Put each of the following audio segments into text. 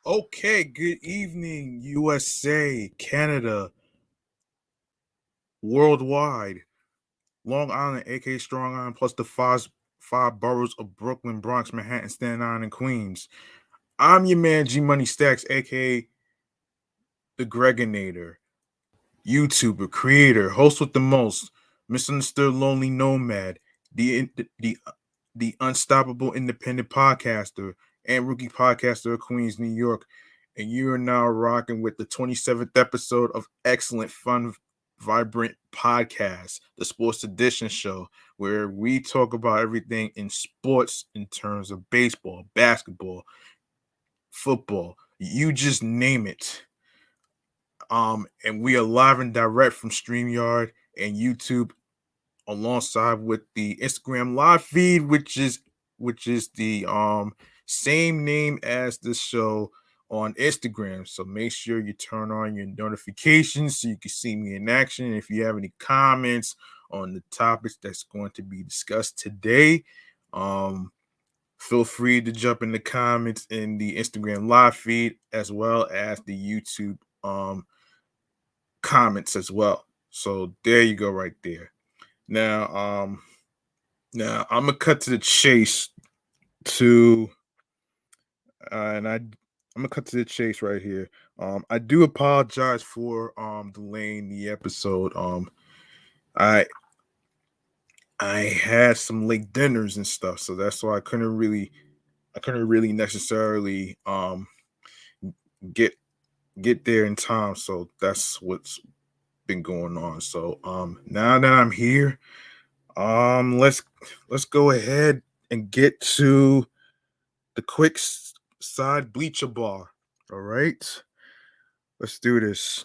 Okay, good evening, USA, Canada, worldwide, Long Island, aka Strong Island, plus the five boroughs of Brooklyn, Bronx, Manhattan, Staten Island, and Queens. I'm your man G Money Stacks, aka the Gregonator, YouTuber, creator, host with the most, misunderstood lonely nomad, the the the unstoppable independent podcaster and rookie podcaster of Queens, New York. And you are now rocking with the 27th episode of Excellent Fun Vibrant Podcast, the Sports Edition show, where we talk about everything in sports in terms of baseball, basketball, football, you just name it. And we are live and direct from StreamYard and YouTube alongside with the Instagram live feed, which is the same name as the show on Instagram. So make sure you turn on your notifications so you can see me in action. And if you have any comments on the topics that's going to be discussed today, um, feel free to jump in the comments in the Instagram live feed as well as the YouTube comments as well. So there you go, right there. Now, now I'm gonna cut to the chase to, and I'm gonna cut to the chase right here. I do apologize for delaying the episode. I I had some late dinners and stuff, so that's why I couldn't really necessarily get get there in time. So that's what's been going on. So now that I'm here, let's go ahead and get to the side bleacher bar. All right, let's do this.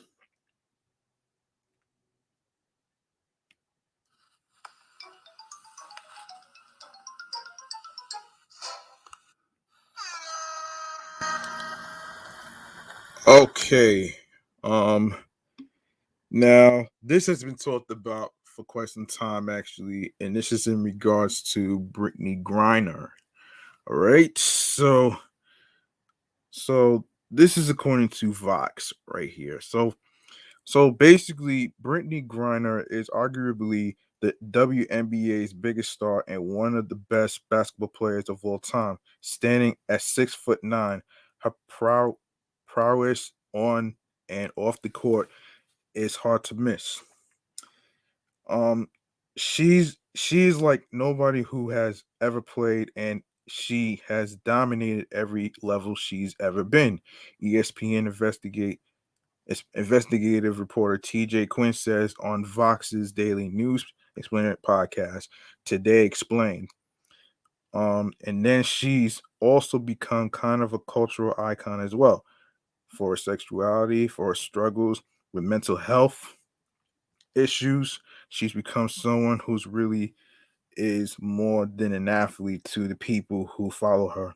Okay. Um. Now this has been talked about for quite some time, actually, and this is in regards to Britney Griner. All right. So this is according to Vox right here. So basically, Brittany Griner is arguably the WNBA's biggest star and one of the best basketball players of all time, standing at 6'9". Her prowess on and off the court is hard to miss. Um, she's like nobody who has ever played, and she has dominated every level she's ever been. ESPN investigative reporter TJ Quinn says on Vox's daily news explainer podcast, Today Explained. And then she's also become kind of a cultural icon as well for her sexuality, for her struggles with mental health issues. She's become someone who's really is more than an athlete to the people who follow her.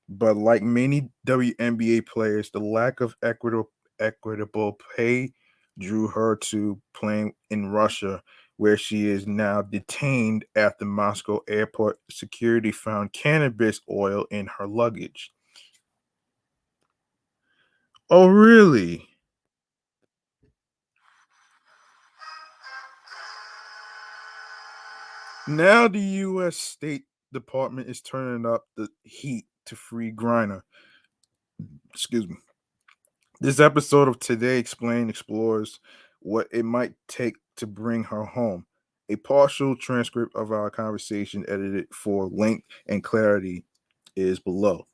But like many WNBA players, the lack of equitable pay drew her to playing in Russia, where she is now detained after Moscow airport security found cannabis oil in her luggage. Oh, really? Now the U.S. State Department is turning up the heat to free Griner. Excuse me. This episode of Today Explained explores what it might take to bring her home. A partial transcript of our conversation, edited for length and clarity, is below.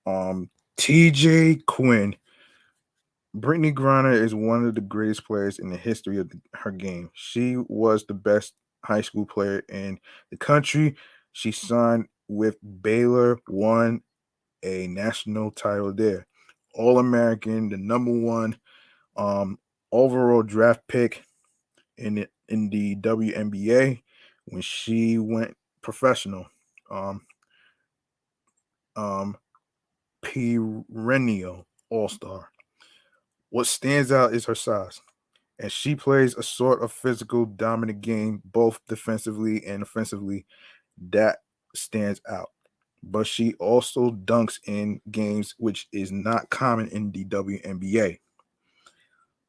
TJ Quinn. Brittany Griner is one of the greatest players in the history of her game. She was the best high school player in the country. She signed with Baylor, won a national title there. All American, the number one um, overall draft pick in the WNBA when she went professional. Um, um, Perennial All Star. What stands out is her size, and she plays a sort of physical, dominant game, both defensively and offensively. That stands out. but she also dunks in games, which is not common in the WNBA.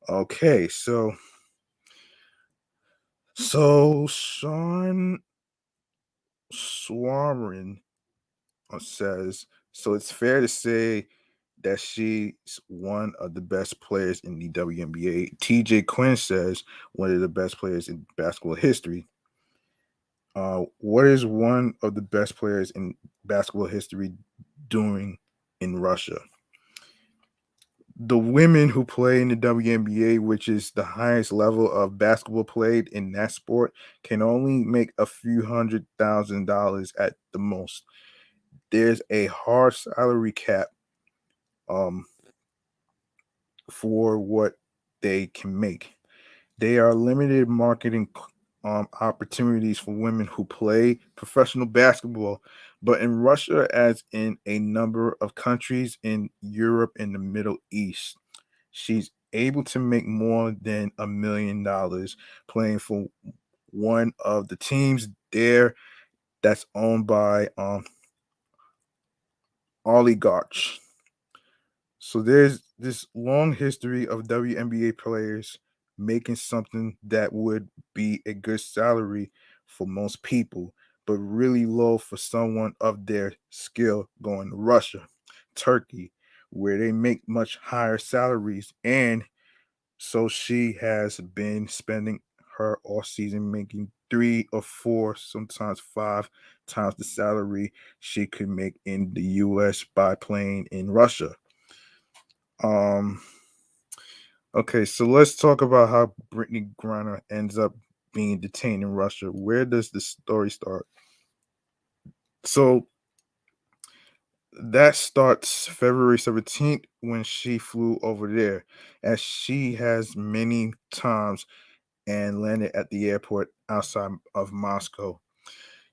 Okay, so Sean Swarman says, so it's fair to say that she's one of the best players in the WNBA. TJ Quinn says one of the best players in basketball history. What is one of the best players in basketball history doing in Russia? The women who play in the WNBA, which is the highest level of basketball played in that sport, can only make a few $100,000 at the most. There's a hard salary cap um, for what they can make. They are limited marketing opportunities for women who play professional basketball, but in Russia, as in a number of countries in Europe and the Middle East, she's able to make more than $1 million playing for one of the teams there that's owned by oligarchs. So there's this long history of WNBA players making something that would be a good salary for most people, but really low for someone of their skill going to Russia, Turkey, where they make much higher salaries. And so she has been spending her off season making 3 or 4, sometimes 5 times the salary she could make in the US by playing in Russia. Um, okay, so let's talk about how Britney Griner ends up being detained in Russia. Where does the story start? So that starts February 17th when she flew over there, as she has many times and landed at the airport outside of Moscow.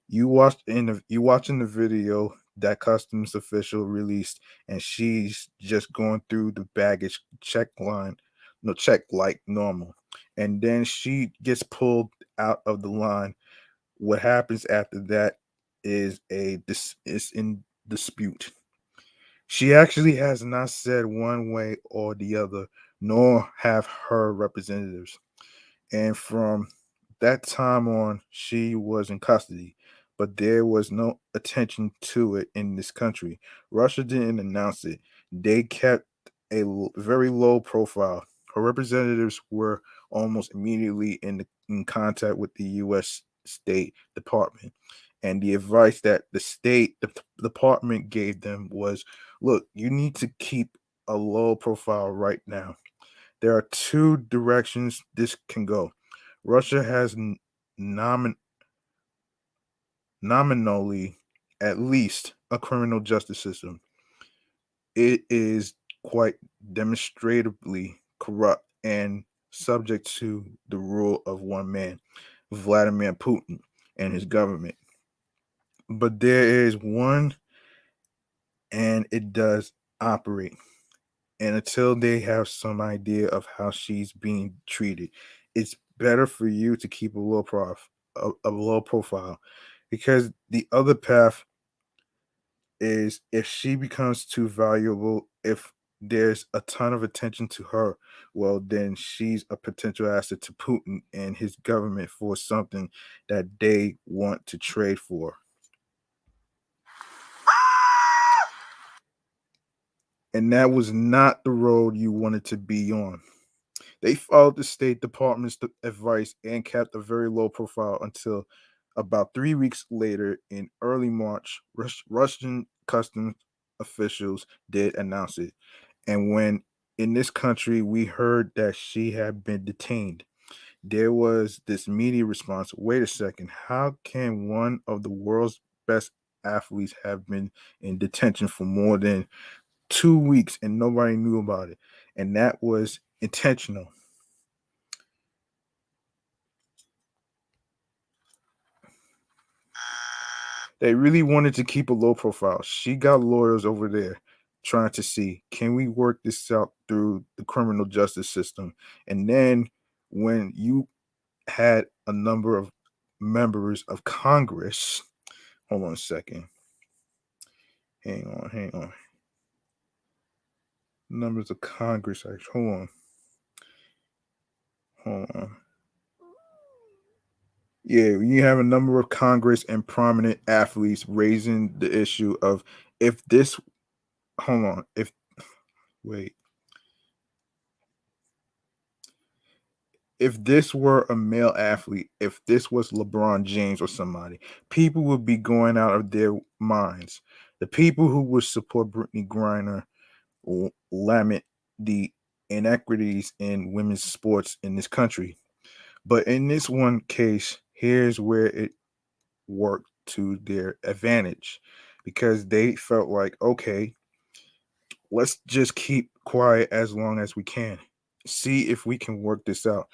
You watching the video that customs official released, and she's just going through the baggage check line, no check like normal, and then she gets pulled out of the line. What happens after that is in dispute. She actually has not said one way or the other, nor have her representatives. And from that time on, she was in custody, but there was no attention to it in this country. Russia didn't announce it. They kept a very low profile. Her representatives were almost immediately in contact with the U.S. State Department. And the advice that the department gave them was, look, you need to keep a low profile right now. There are two directions this can go. Russia has nomin- nominally, at least, a criminal justice system. It is quite demonstrably corrupt and subject to the rule of one man, Vladimir Putin, and his government. But there is one, and it does operate. And until they have some idea of how she's being treated, it's better for you to keep a low profile, because the other path is, if she becomes too valuable, if there's a ton of attention to her, well, then she's a potential asset to Putin and his government for something that they want to trade for. And that was not the road you wanted to be on. They followed the State Department's advice and kept a very low profile until about 3 weeks later, in early March, Russian customs officials did announce it. And when in this country we heard that she had been detained, there was this media response. Wait a second, how can one of the world's best athletes have been in detention for more than 2 weeks and nobody knew about it? And that was intentional. They really wanted to keep a low profile. She got lawyers over there trying to see, can we work this out through the criminal justice system? And then when you had a number of members of Congress, hold on a second. Hang on. Numbers of Congress. Hold on. Yeah, you have a number of Congress and prominent athletes raising the issue of if this. Hold on. If wait. If this were a male athlete, if this was LeBron James or somebody, people would be going out of their minds. The people who would support Britney Griner lament the inequities in women's sports in this country. But in this one case, here's where it worked to their advantage because they felt like, okay, let's just keep quiet as long as we can. See if we can work this out.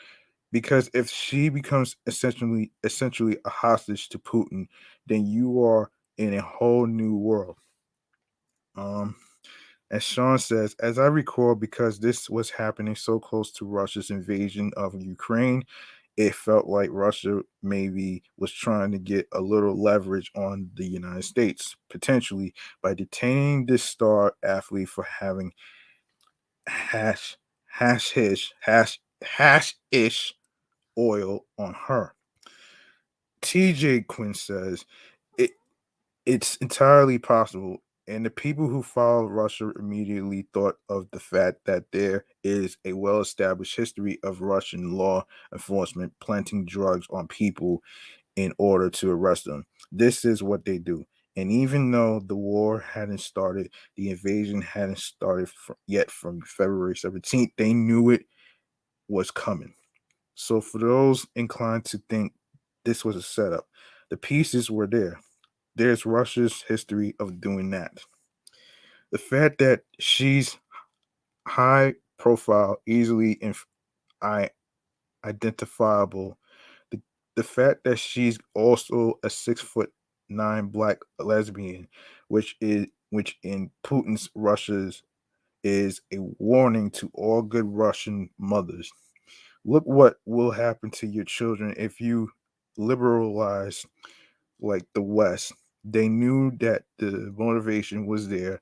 Because if she becomes essentially a hostage to Putin, then you are in a whole new world. Um, as Sean says, as I recall, because this was happening so close to Russia's invasion of Ukraine, it felt like Russia maybe was trying to get a little leverage on the United States, potentially by detaining this star athlete for having hash hash ish oil on her. TJ Quinn says it, it's entirely possible. And the people who followed Russia immediately thought of the fact that there is a well established history of Russian law enforcement planting drugs on people in order to arrest them. This is what they do. And even though the war hadn't started, the invasion hadn't started yet from February 17th, they knew it was coming. So for those inclined to think this was a setup, the pieces were there. There's Russia's history of doing that. The fact that she's high profile, easily I identifiable, the, the fact that she's also a 6'9" black lesbian, which in Putin's Russia's is a warning to all good Russian mothers. Look what will happen to your children if you liberalize like the West. They knew that the motivation was there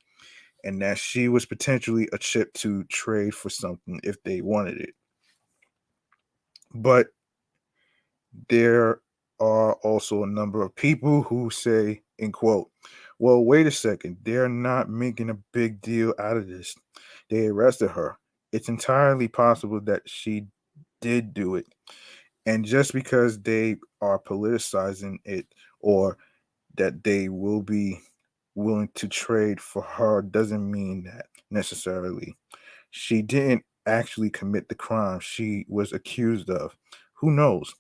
and that she was potentially a chip to trade for something if they wanted it. But there are also a number of people who say, in quote, well, wait a second, they're not making a big deal out of this. They arrested her. It's entirely possible that she did do it. And just because they are politicizing it or that they will be willing to trade for her doesn't mean that necessarily. She didn't actually commit the crime she was accused of. Who knows?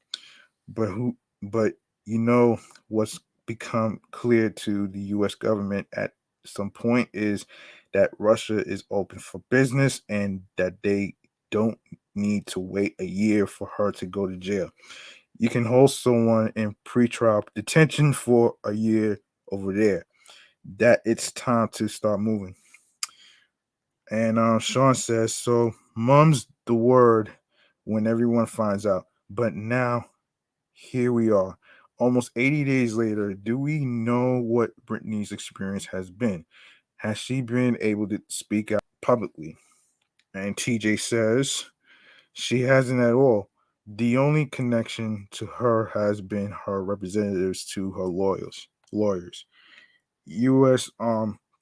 But you know what's become clear to the US government at some point is that Russia is open for business and that they don't need to wait a year for her to go to jail. You can hold someone in pretrial detention for a year over there. That it's time to start moving. And Sean says, so mum's the word when everyone finds out. But now here we are. Almost 80 days later, do we know what Brittany's experience has been? Has she been able to speak out publicly? And TJ says she hasn't at all. The only connection to her has been her representatives to her lawyers. U.S.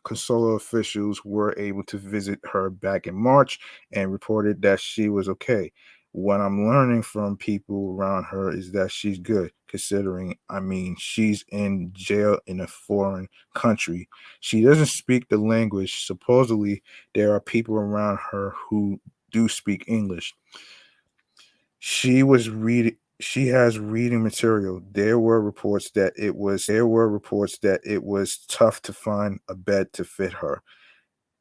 consular officials were able to visit her back in March and reported that she was okay. What I'm learning from people around her is that she's good, considering, I mean, she's in jail in a foreign country. She doesn't speak the language. Supposedly, there are people around her who do speak English. She has reading material. There were reports that it was tough to find a bed to fit her,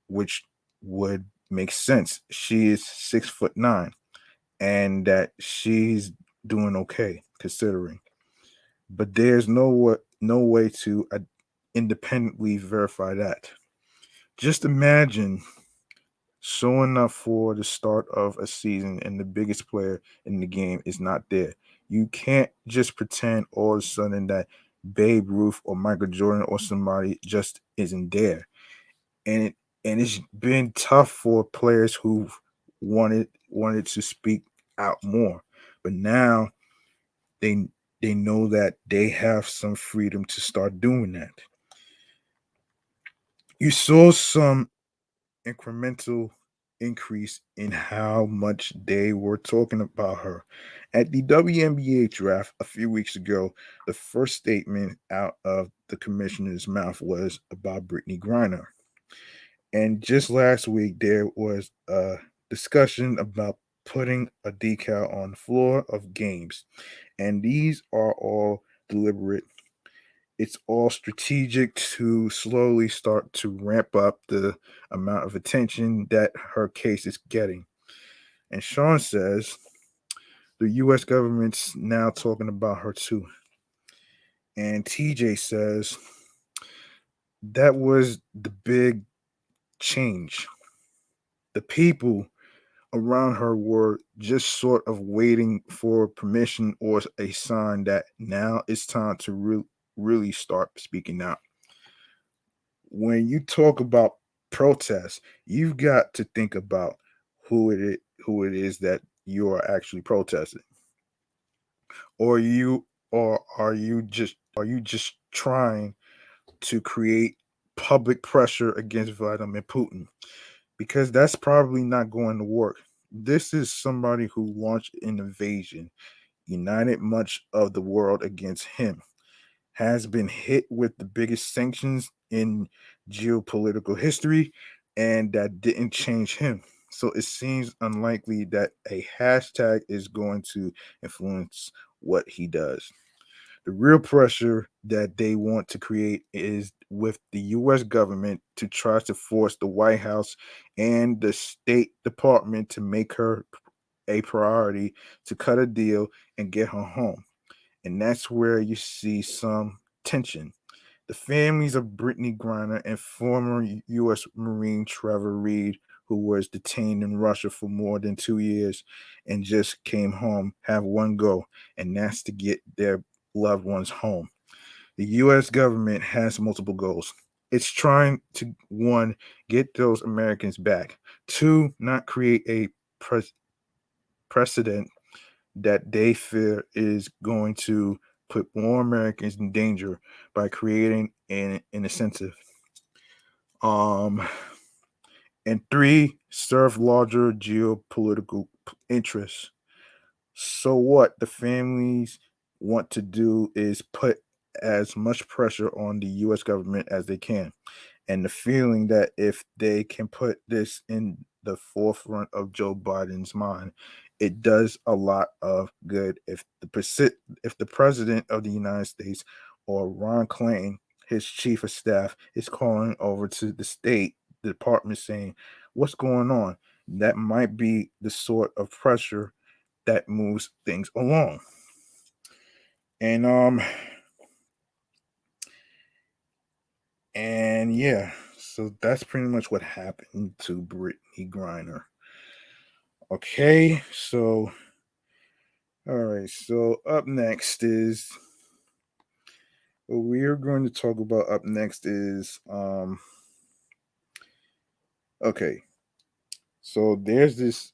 which would make sense. She is 6'9" and that she's doing okay considering. But there's no way to independently verify that. Just imagine showing up for the start of a season and the biggest player in the game is not there. You can't just pretend all of a sudden that Babe Ruth or Michael Jordan or somebody just isn't there. and it's been tough for players who wanted to speak out more, but now they they know that they have some freedom to start doing that. You saw some incremental increase in how much they were talking about her. At the WNBA draft a few weeks ago, the first statement out of the commissioner's mouth was about Britney Griner. And just last week, there was a discussion about putting a decal on the floor of games. And these are all deliberate. It's all strategic to slowly start to ramp up the amount of attention that her case is getting. And Sean says the US government's now talking about her too. And TJ says that was the big change. The people around her were just sort of waiting for permission or a sign that now it's time to really start speaking out. When you talk about protests, you've got to think about who it is that you are actually protesting. Or are you just trying to create public pressure against Vladimir Putin? Because that's probably not going to work. This is somebody who launched an invasion, united much of the world against him, has been hit with the biggest sanctions in geopolitical history, and that didn't change him. So it seems unlikely that a hashtag is going to influence what he does. The real pressure that they want to create is with the US government to try to force the White House and the State Department to make her a priority to cut a deal and get her home. And that's where you see some tension. The families of Brittany Griner and former U.S. Marine Trevor Reed, who was detained in Russia for more than 2 years and just came home, have one goal, and that's to get their loved ones home. The U.S. government has multiple goals. It's trying to, one, get those Americans back, two, not create a precedent that they fear is going to put more Americans in danger by creating an incentive. Um, and three, serve larger geopolitical interests. So what the families want to do is put as much pressure on the U.S. government as they can, and the feeling that if they can put this in the forefront of Joe Biden's mind, it does a lot of good. If the president of the United States or Ron Klain, his chief of staff, is calling over to the State Department saying, "What's going on?" That might be the sort of pressure that moves things along. And and yeah, so that's pretty much what happened to Brittany Griner. Okay, so all right, so up next is what we're going to talk about up next is okay. So there's this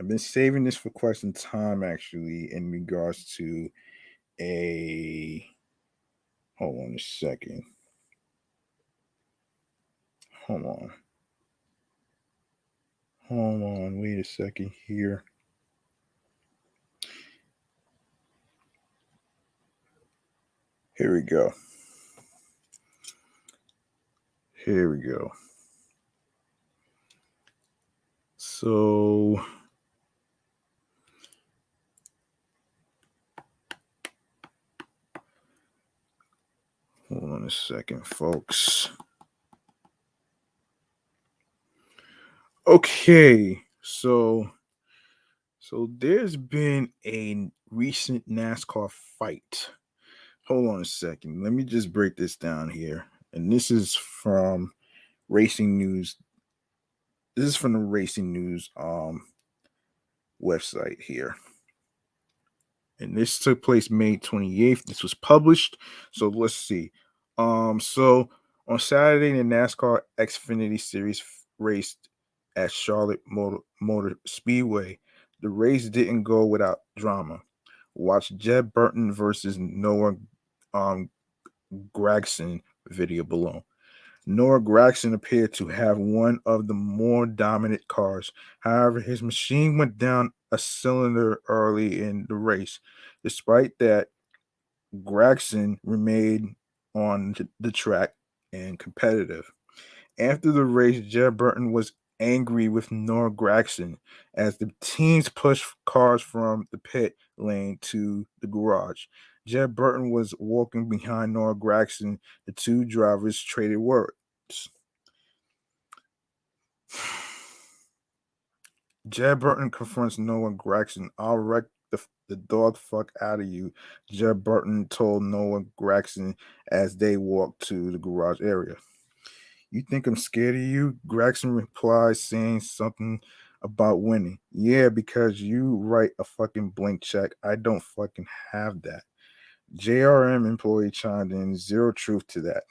I've been saving this for quite some time actually in regards to a hold on a second. Hold on. Hold on, wait a second here. Here we go. Here we go. So hold on a second, folks. Okay, so there's been a recent NASCAR fight. Hold on a second. Let me just break this down here. And this is from Racing News. This is from the Racing News website here. And this took place May 28th. This was published. So let's see. So On Saturday, the NASCAR Xfinity Series raced at Charlotte Motor Speedway. The race didn't go without drama. Watch Jed Burton versus Noah um, Gragson video below. Noah Gragson appeared to have one of the more dominant cars. However, his machine went down a cylinder early in the race. Despite that, Gragson remained on the track and competitive. After the race, Jed Burton was angry with Noah Gragson as the teams pushed cars from the pit lane to the garage. Jed Burton was walking behind Noah Gragson. The two drivers traded words. Jed Burton confronts Noah Gragson. I'll wreck the dog fuck out of you, Jed Burton told Noah Gragson as they walked to the garage area. You think I'm scared of you? Gregson replies, saying something about winning. Yeah, because you write a fucking blank check. I don't fucking have that. JRM employee chimed in, zero truth to that.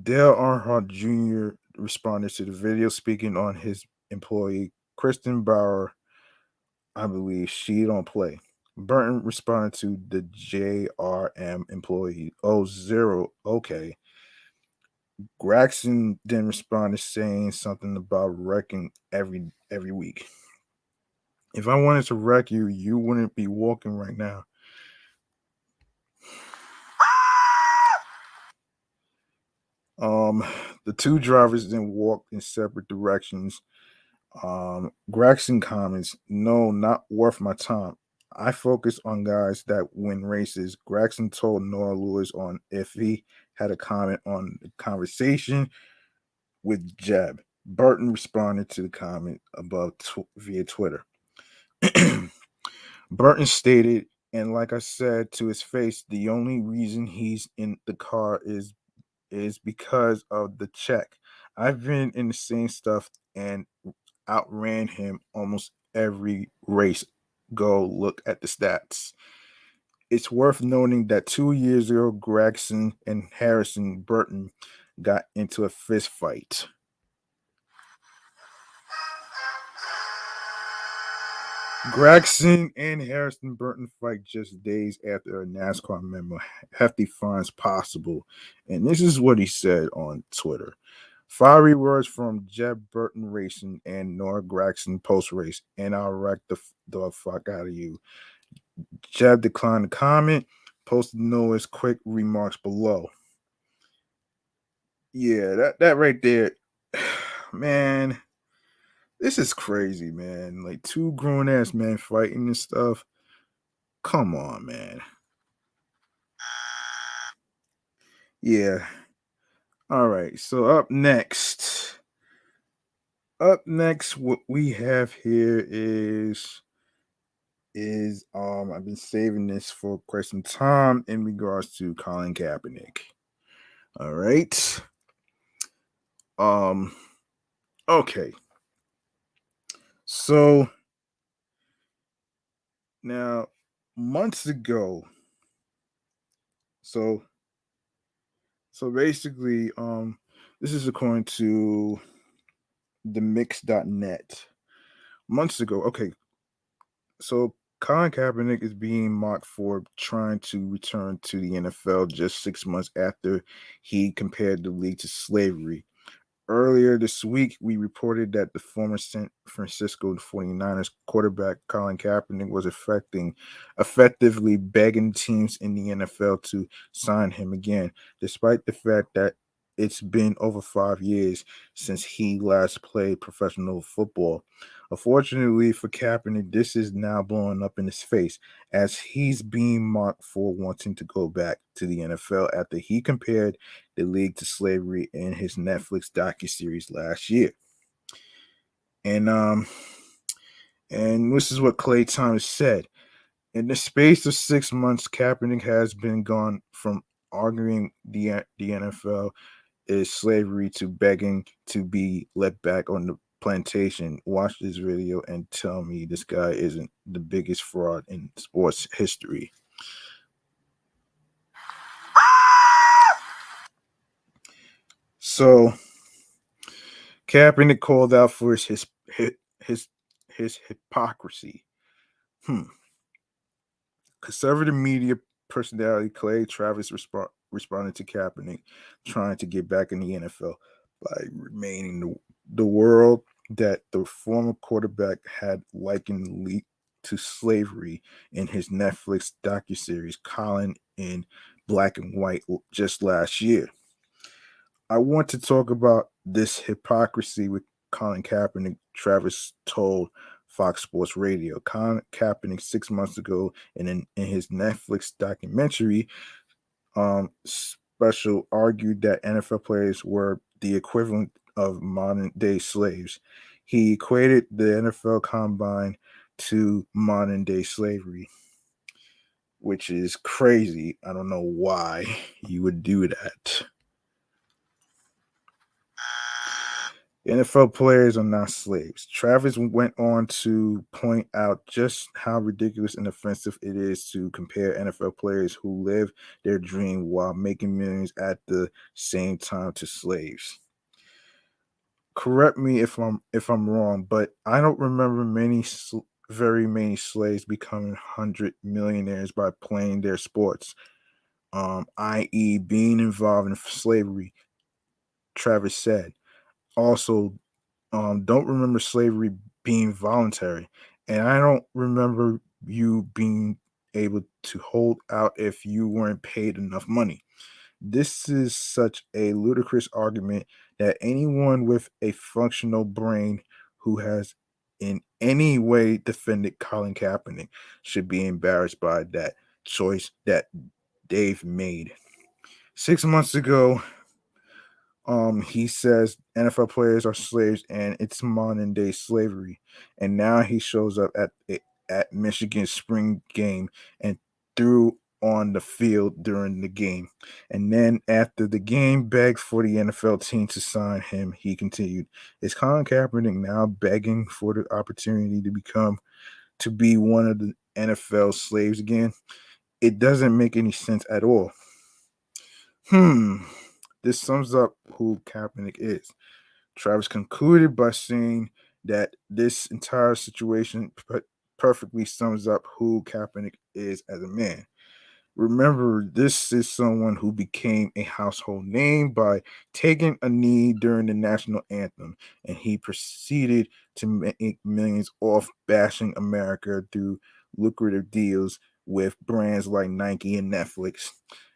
Dale Earnhardt Jr. responded to the video, speaking on his employee, Kristen Bauer. I believe she don't play. Burton responded to the JRM employee, oh, zero, okay. Gregson then responded saying something about wrecking every week. If I wanted to wreck you, you wouldn't be walking right now. The two drivers then walked in separate directions. Gregson comments, no, not worth my time. I focus on guys that win races. Gregson told Noah Lewis on if he had a comment on the conversation with Jeb. Burton responded to the comment above via Twitter. Burton stated, and like I said to his face, the only reason he's in the car is because of the check. I've been in the same stuff and outran him almost every race. Go look at the stats. It's worth noting that 2 years ago, Gregson and Harrison Burton got into a fist fight. Gregson and Harrison Burton fight just days after a NASCAR memo, hefty fines possible. And this is what he said on Twitter. Fiery words from Jeb Burton Racing and Noah Gregson post race, and I'll wreck the fuck out of you. Jeb declined to comment, posted Noah's quick remarks below. Yeah, that right there, man. This is crazy, man. Like two grown ass men fighting and stuff. Come on, man. Yeah. All right. So up next, what we have here is I've been saving this for quite some time in regards to Colin Kaepernick. All right. Um. Okay. So now, months ago. So basically, this is according to themix.net. Months ago, okay, so Colin Kaepernick is being mocked for trying to return to the NFL just 6 months after he compared the league to slavery. Earlier this week, we reported that the former San Francisco 49ers quarterback Colin Kaepernick was effectively begging teams in the NFL to sign him again, despite the fact that it's been over 5 years since he last played professional football. Unfortunately for Kaepernick, this is now blowing up in his face as he's being mocked for wanting to go back to the NFL after he compared the league to slavery in his Netflix docuseries last year. And this is what Clay Thomas said. In the space of 6 months, Kaepernick has been gone from arguing the NFL is slavery to begging to be let back on the plantation. Watch this video and tell me this guy isn't the biggest fraud in sports history. So Kaepernick called out for his his hypocrisy. Hmm. Conservative media personality Clay Travis responded to Kaepernick trying to get back in the NFL by remaining the world that the former quarterback had likened to slavery in his Netflix docuseries Colin in Black and White just last year. I want to talk about this hypocrisy with Colin Kaepernick, Travis told Fox Sports Radio. Colin Kaepernick 6 months ago in his Netflix documentary special argued that NFL players were the equivalent of modern day slaves. He equated the NFL combine to modern day slavery, which is crazy. I don't know why you would do that. NFL players are not slaves. Travis went on to point out just how ridiculous and offensive it is to compare NFL players who live their dream while making millions at the same time to slaves. Correct me if I'm wrong, but I don't remember very many slaves becoming 100 millionaires by playing their sports. I.e., being involved in slavery. Travis said. Also, don't remember slavery being voluntary, and I don't remember you being able to hold out if you weren't paid enough money. This is such a ludicrous argument that anyone with a functional brain who has in any way defended Colin Kaepernick should be embarrassed by that choice that they've made. 6 months ago, he says NFL players are slaves and it's modern day slavery. And now he shows up at Michigan's spring game and threw on the field during the game. And then after the game begged for the NFL team to sign him, he continued, is Colin Kaepernick now begging for the opportunity to be one of the NFL slaves again? It doesn't make any sense at all. This sums up who Kaepernick is. Travis concluded by saying that this entire situation perfectly sums up who Kaepernick is as a man. Remember, this is someone who became a household name by taking a knee during the national anthem, and he proceeded to make millions off bashing America through lucrative deals with brands like Nike and Netflix.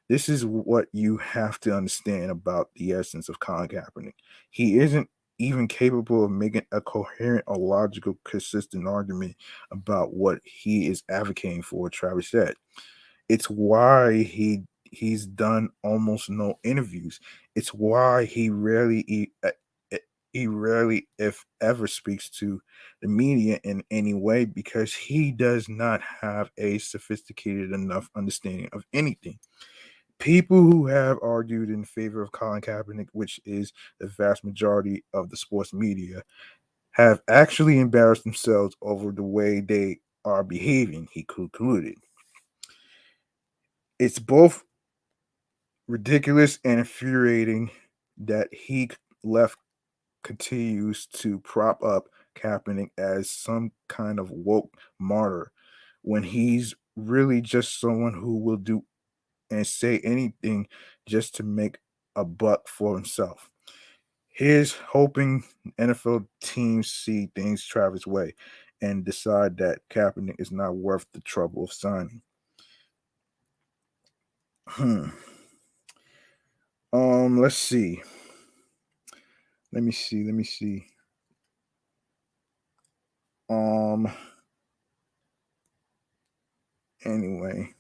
This is what you have to understand about the essence of Colin Kaepernick. He isn't even capable of making a coherent or logical, consistent argument about what he is advocating for, Travis said. It's why he's done almost no interviews. It's why he rarely, if ever, speaks to the media in any way because he does not have a sophisticated enough understanding of anything. People who have argued in favor of Colin Kaepernick, which is the vast majority of the sports media, have actually embarrassed themselves over the way they are behaving, he concluded. It's both ridiculous and infuriating that he left continues to prop up Kaepernick as some kind of woke martyr when he's really just someone who will do and say anything just to make a buck for himself. Here's hoping NFL teams see things Travis' way and decide that Kaepernick is not worth the trouble of signing. Let's see. Let me see. Anyway.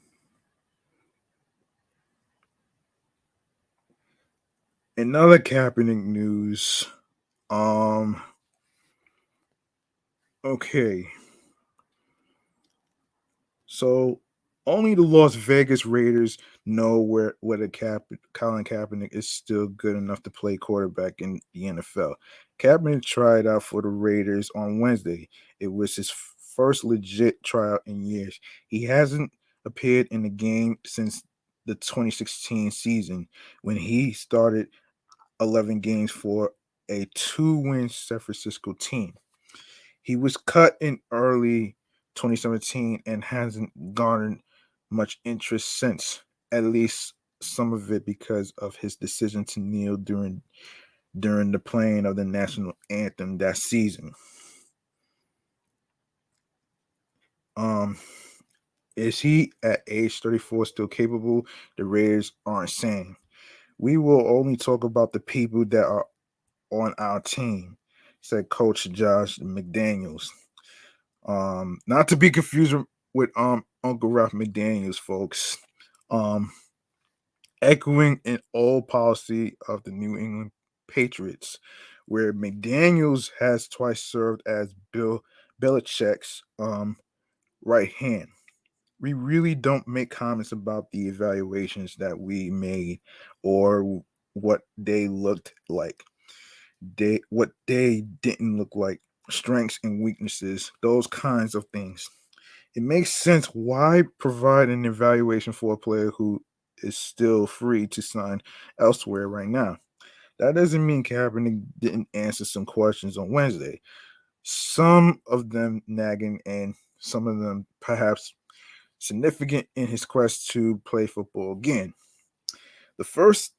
In other Kaepernick news, okay. So only the Las Vegas Raiders know whether Colin Kaepernick is still good enough to play quarterback in the NFL. Kaepernick tried out for the Raiders on Wednesday. It was his first legit tryout in years. He hasn't appeared in the game since the 2016 season when he started 11 games for a 2-win San Francisco team. He was cut in early 2017 and hasn't garnered much interest since, at least some of it because of his decision to kneel during the playing of the national anthem that season. Um, is he at age 34 still capable? The Raiders aren't saying. We will only talk about the people that are on our team, said Coach Josh McDaniels. Not to be confused with Uncle Ralph McDaniels, folks. Um, Echoing an old policy of the New England Patriots, where McDaniels has twice served as Bill Belichick's right hand. We really don't make comments about the evaluations that we made or what they looked like. What they didn't look like, strengths and weaknesses, those kinds of things. It makes sense why provide an evaluation for a player who is still free to sign elsewhere right now. That doesn't mean Kaepernick didn't answer some questions on Wednesday. Some of them nagging and some of them perhaps significant in his quest to play football again. The first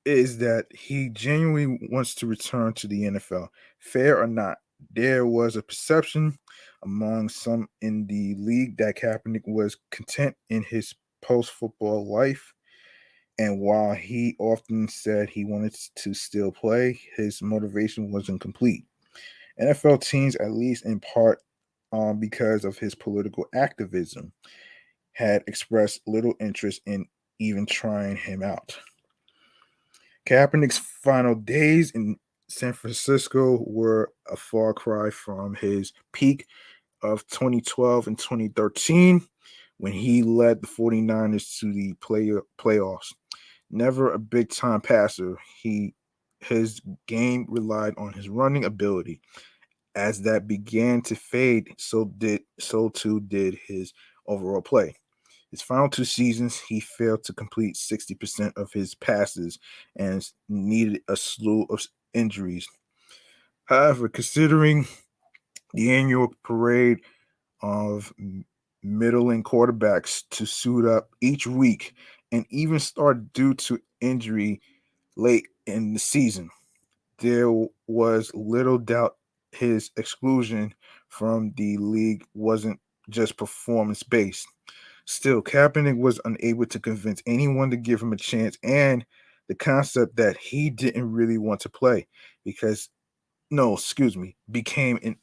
is that he genuinely wants to return to the NFL. Fair or not, there was a perception among some in the league that Kaepernick was content in his post-football life. And while he often said he wanted to still play, his motivation wasn't complete. NFL teams, at least in part because of his political activism, had expressed little interest in even trying him out. Kaepernick's final days in San Francisco were a far cry from his peak of 2012 and 2013 when he led the 49ers to the playoffs. Never a big time passer, his game relied on his running ability. As that began to fade, so too did his overall play. His final 2 seasons, he failed to complete 60% of his passes and needed a slew of injuries. However, considering the annual parade of middling quarterbacks to suit up each week and even start due to injury late in the season, there was little doubt his exclusion from the league wasn't just performance based. Still, Kaepernick was unable to convince anyone to give him a chance, and the concept that he didn't really want to play because, no, excuse me, became an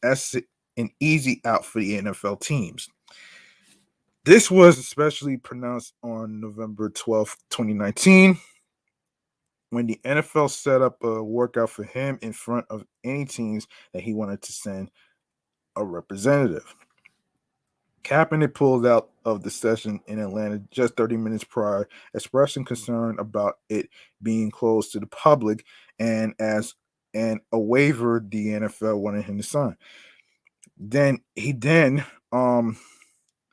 easy out for the NFL teams. This was especially pronounced on November 12th, 2019, when the NFL set up a workout for him in front of any teams that he wanted to send a representative. Kaepernick pulled out of the session in Atlanta just 30 minutes prior, expressing concern about it being closed to the public and a waiver the NFL wanted him to sign. Then he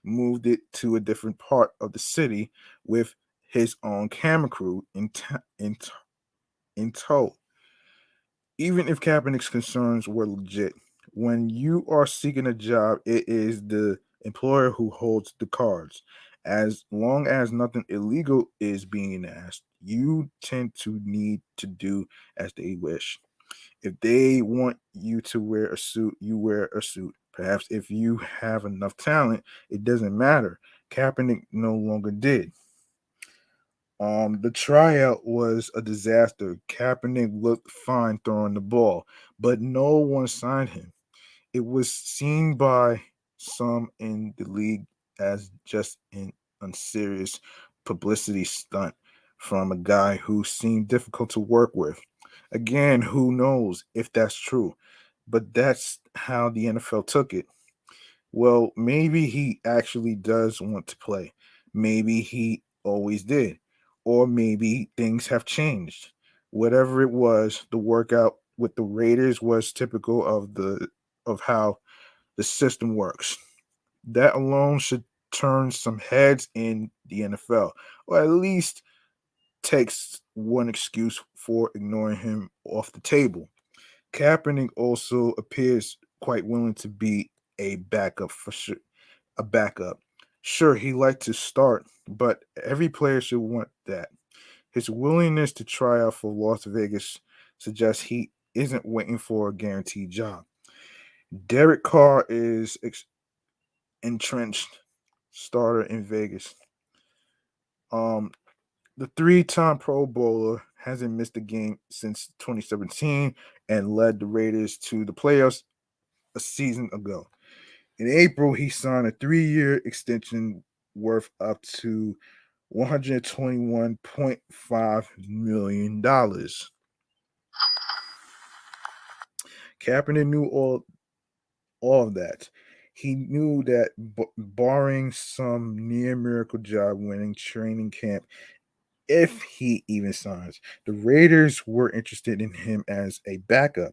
moved it to a different part of the city with his own camera crew in tow. Even if Kaepernick's concerns were legit, when you are seeking a job, it is the employer who holds the cards. As long as nothing illegal is being asked, you tend to need to do as they wish. If they want you to wear a suit, you wear a suit. Perhaps if you have enough talent, it doesn't matter. Kaepernick no longer did. The tryout was a disaster. Kaepernick looked fine throwing the ball, but no one signed him. It was seen by some in the league as just an unserious publicity stunt from a guy who seemed difficult to work with. Again, who knows if that's true, but that's how the NFL took it. Well, maybe he actually does want to play. Maybe he always did. Or maybe things have changed. Whatever it was, the workout with the Raiders was typical of how the system works. That alone should turn some heads in the NFL, or at least takes one excuse for ignoring him off the table. Kaepernick also appears quite willing to be a backup for sure. A backup. Sure, he liked to start, but every player should want that. His willingness to try out for Las Vegas suggests he isn't waiting for a guaranteed job. Derek Carr is entrenched starter in Vegas. Um, the three-time Pro Bowler hasn't missed a game since 2017 and led the Raiders to the playoffs a season ago. In April, he signed a 3-year extension worth up to $121.5 million. Kaepernick knew all of that. He knew that barring some near miracle job winning training camp, if he even signs, the Raiders were interested in him as a backup.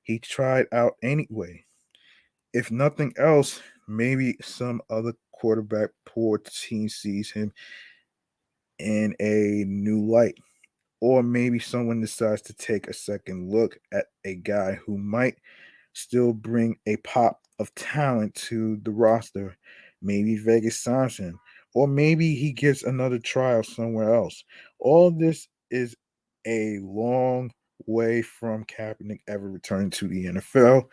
He tried out anyway. If nothing else, maybe some other quarterback poor team sees him in a new light. Or maybe someone decides to take a second look at a guy who might still bring a pop of talent to the roster. Maybe Vegas signs him, or maybe he gets another trial somewhere else. All this is a long way from Kaepernick ever returning to the NFL,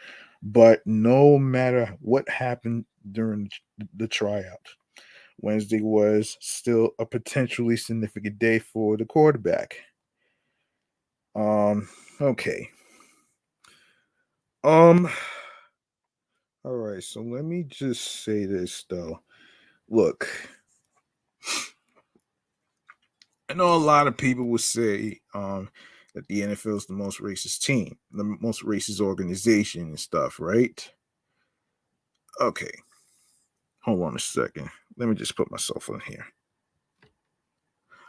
but no matter what happened during the tryout, Wednesday was still a potentially significant day for the quarterback. Okay. Um, all right, so let me just say this though. Look, I know a lot of people would say that the NFL is the most racist team, the most racist organization and stuff, right? Okay, hold on a second. Let me just put myself on here.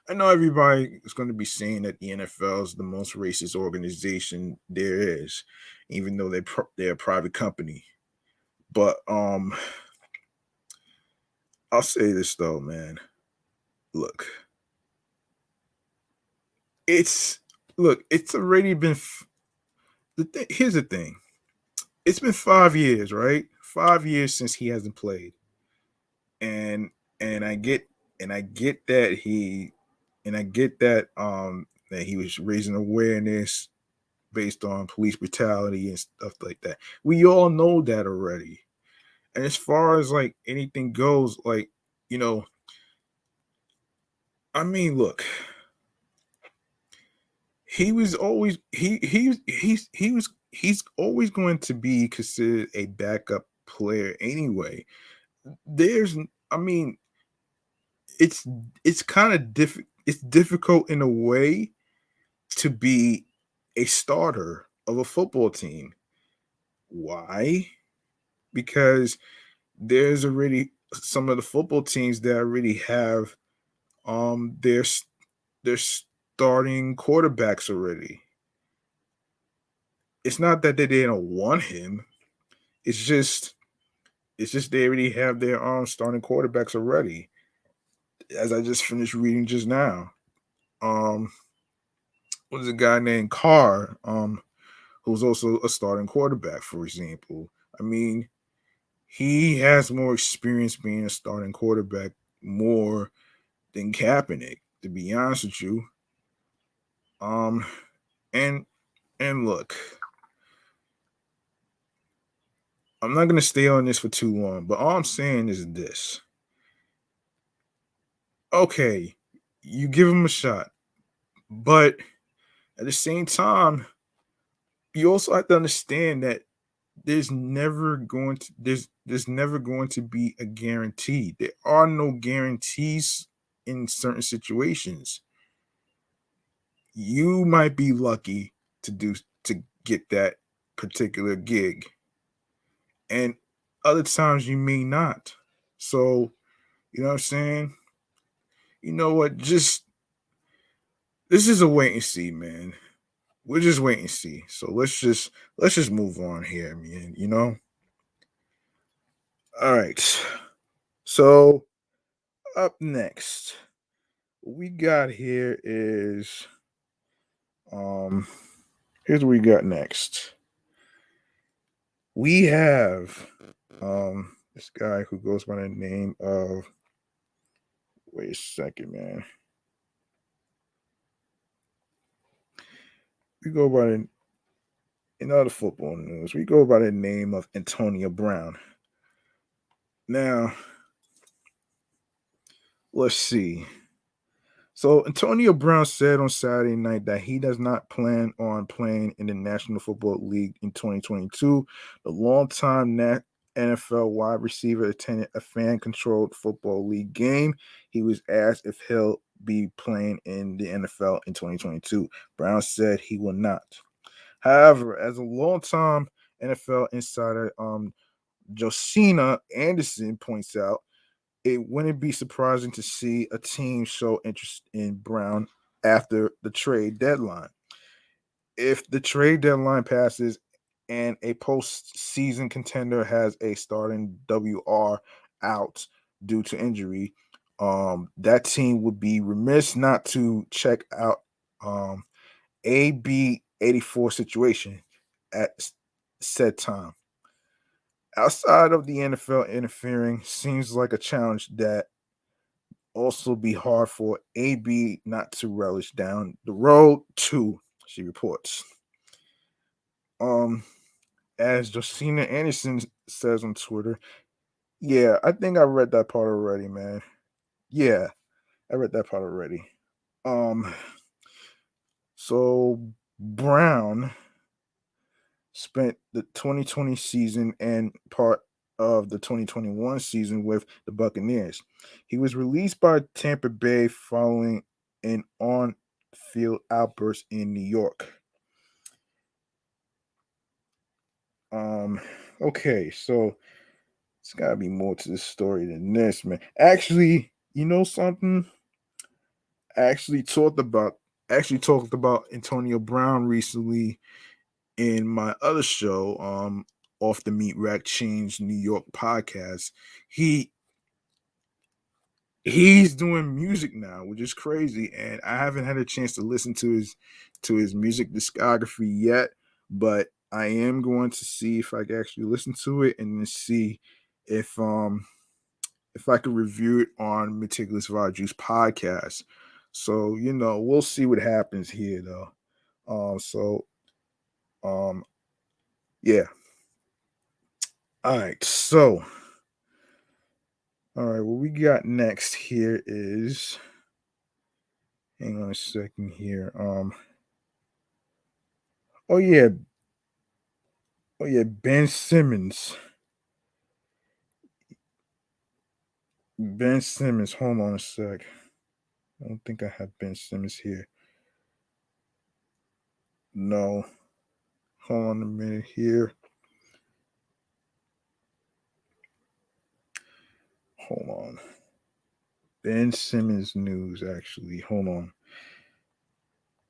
I know everybody is going to be saying that the NFL is the most racist organization there is, even though they're a private company. But I'll say this though, man. Look, it's it's already been here's the thing. It's been 5 years, right? 5 years since he hasn't played, and and I get I get that I get that he was raising awareness based on police brutality and stuff like that. We all know that already. And as far as like anything goes, like you know, I mean, look, he was always he's always going to be considered a backup player anyway. There's I mean, it's it's kind of it's difficult in a way to be a starter of a football team. Why? Because there's already some of the football teams that already have their their starting quarterbacks already. It's not that they don't want him. It's just they already have their starting quarterbacks already. As I just finished reading just now. Um was a guy named Carr, who's also a starting quarterback, for example. I mean, he has more experience being a starting quarterback more than Kaepernick, to be honest with you. Um and look, I'm not gonna stay on this for too long, but all I'm saying is this. Okay, you give him a shot, but at the same time, you also have to understand that there's never going to be a guarantee. There are no guarantees in certain situations. You might be lucky to get that particular gig, and other times you may not. So, you know what I'm saying? You know what? Just this is a wait and see, man. We'll just wait and see. So let's just move on here, man. You know. All right. So up next, what we got here is. Here's what we got next. We have this guy who goes by the name of, wait a second, man. We go by the, in other football news, we go by the name of Antonio Brown. Now, let's see. So Antonio Brown said on Saturday night that he does not plan on playing in the National Football League in 2022. The longtime NFL wide receiver attended a fan-controlled football league game. He was asked if he'll be playing in the NFL in 2022. Brown said he will not. However, as a longtime NFL insider, Josina Anderson points out, it wouldn't be surprising to see a team show interest in Brown after the trade deadline. If the trade deadline passes and a postseason contender has a starting WR out due to injury, that team would be remiss not to check out AB 84 situation at said time. Outside of the NFL interfering, seems like a challenge that also be hard for AB not to relish down the road too, she reports. As Josina Anderson says on Twitter, yeah, I think I read that part already, man. Yeah, I read that part already. So Brown spent the 2020 season and part of the 2021 season with the Buccaneers. He was released by Tampa Bay following an on-field outburst in New York. Okay, so it's gotta be more to this story than this, man. Actually, you know something? I actually talked about Antonio Brown recently in my other show, Off the Meat Rack Change New York podcast. He's doing music now, which is crazy, and I haven't had a chance to listen to his music discography yet, but I am going to see if I can actually listen to it and then see if I could review it on Meticulous Vibe Juice podcast. So we'll see what happens here though. Um yeah. All right, so all right, what we got next here is, hang on a second here. Oh yeah, Ben Simmons. Ben Simmons, hold on a sec. I don't think I have Ben Simmons here. No. Hold on a minute here. Hold on. Ben Simmons news, actually. Hold on.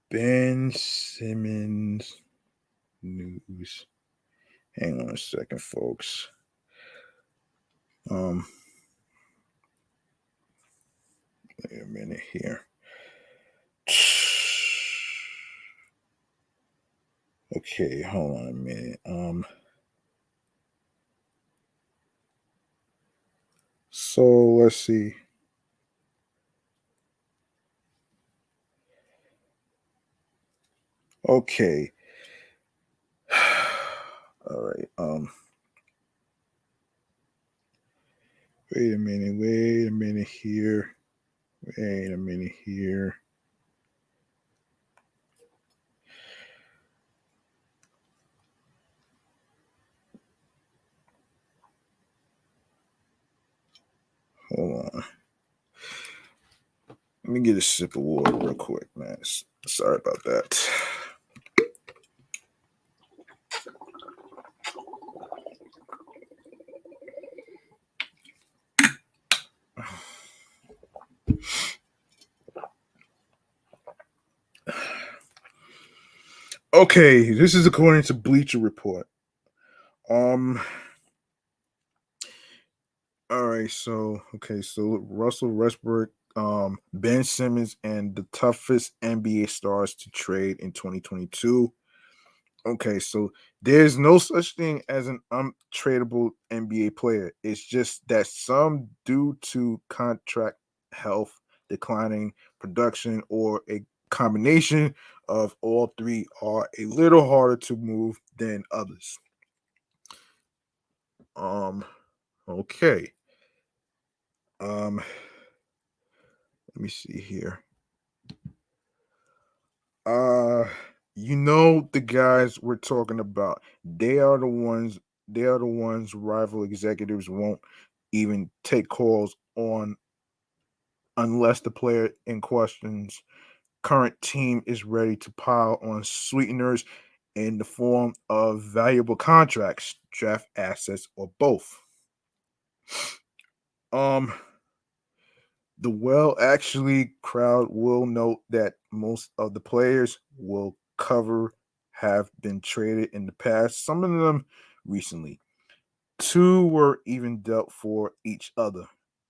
Ben Simmons news. Hang on a second, folks. Wait a minute here. Okay, hold on a minute. So let's see. Okay. All right. Wait a minute here. Wait a minute here. Hold on. Let me get a sip of water real quick, man. Sorry about that. Okay, this is according to Bleacher Report. All right, so Russell Westbrook Ben Simmons and the toughest NBA stars to trade in 2022. Okay, so there's no such thing as an untradeable NBA player. It's just that some, due to contract health, declining production, or a combination of all three, are a little harder to move than others. Okay. Let me see here. Uh, the guys we're talking about. They are the ones. They are the ones rival executives won't even take calls on unless the player in question's current team is ready to pile on sweeteners in the form of valuable contracts, draft assets, or both. Um, the well actually crowd will note that most of the players will cover have been traded in the past, some of them recently. Two were even dealt for each other.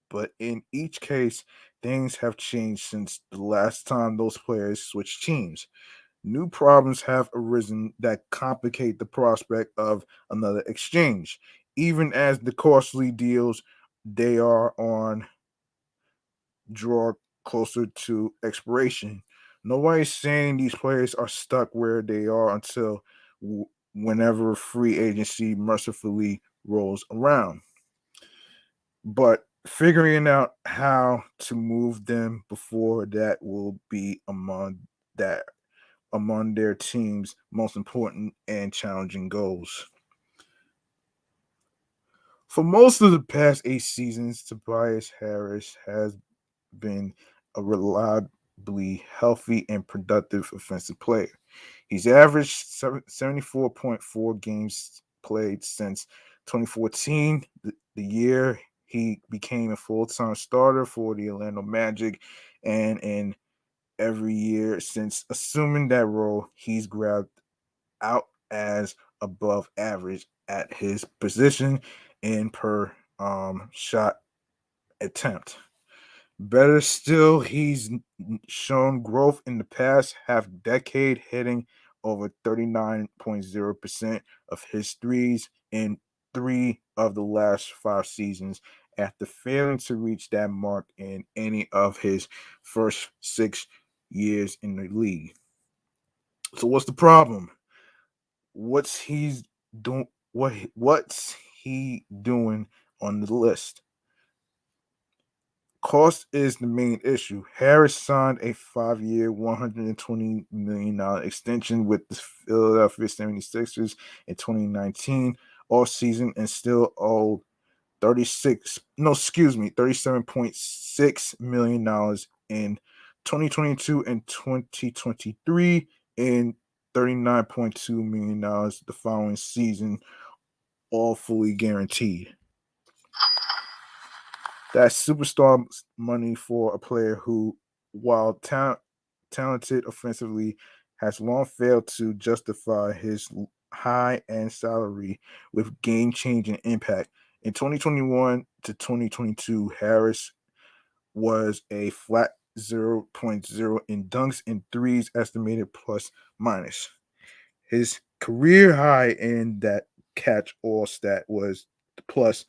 But in each case, things have changed since the last time those players switched teams. New problems have arisen that complicate the prospect of another exchange, even as the costly deals they are on draw closer to expiration. Nobody's saying these players are stuck where they are until whenever free agency mercifully rolls around. But figuring out how to move them before that will be among their team's most important and challenging goals. For most of the past 8 seasons, Tobias Harris has been a reliably healthy and productive offensive player. He's averaged 74.4 games played since 2014, the year he became a full-time starter for the Orlando Magic, and in every year since assuming that role, he's grabbed out as above average at his position in per shot attempt. Better still, he's shown growth in the past half decade, hitting over 39.0% of his threes in 3 of the last 5 seasons after failing to reach that mark in any of his first 6 years in the league. So what's the problem? What's he's doing what's he doing on the list? Cost is the main issue. Harris signed a 5-year, $120 million extension with the Philadelphia 76ers in 2019 all season and still owed $37.6 million in 2022 and 2023 and $39.2 million the following season, all fully guaranteed. That's superstar money for a player who, while talented offensively, has long failed to justify his high end salary with game changing impact. In 2021 to 2022, Harris was a flat zero point 0 in dunks and threes estimated plus minus. His career high in that catch all stat was plus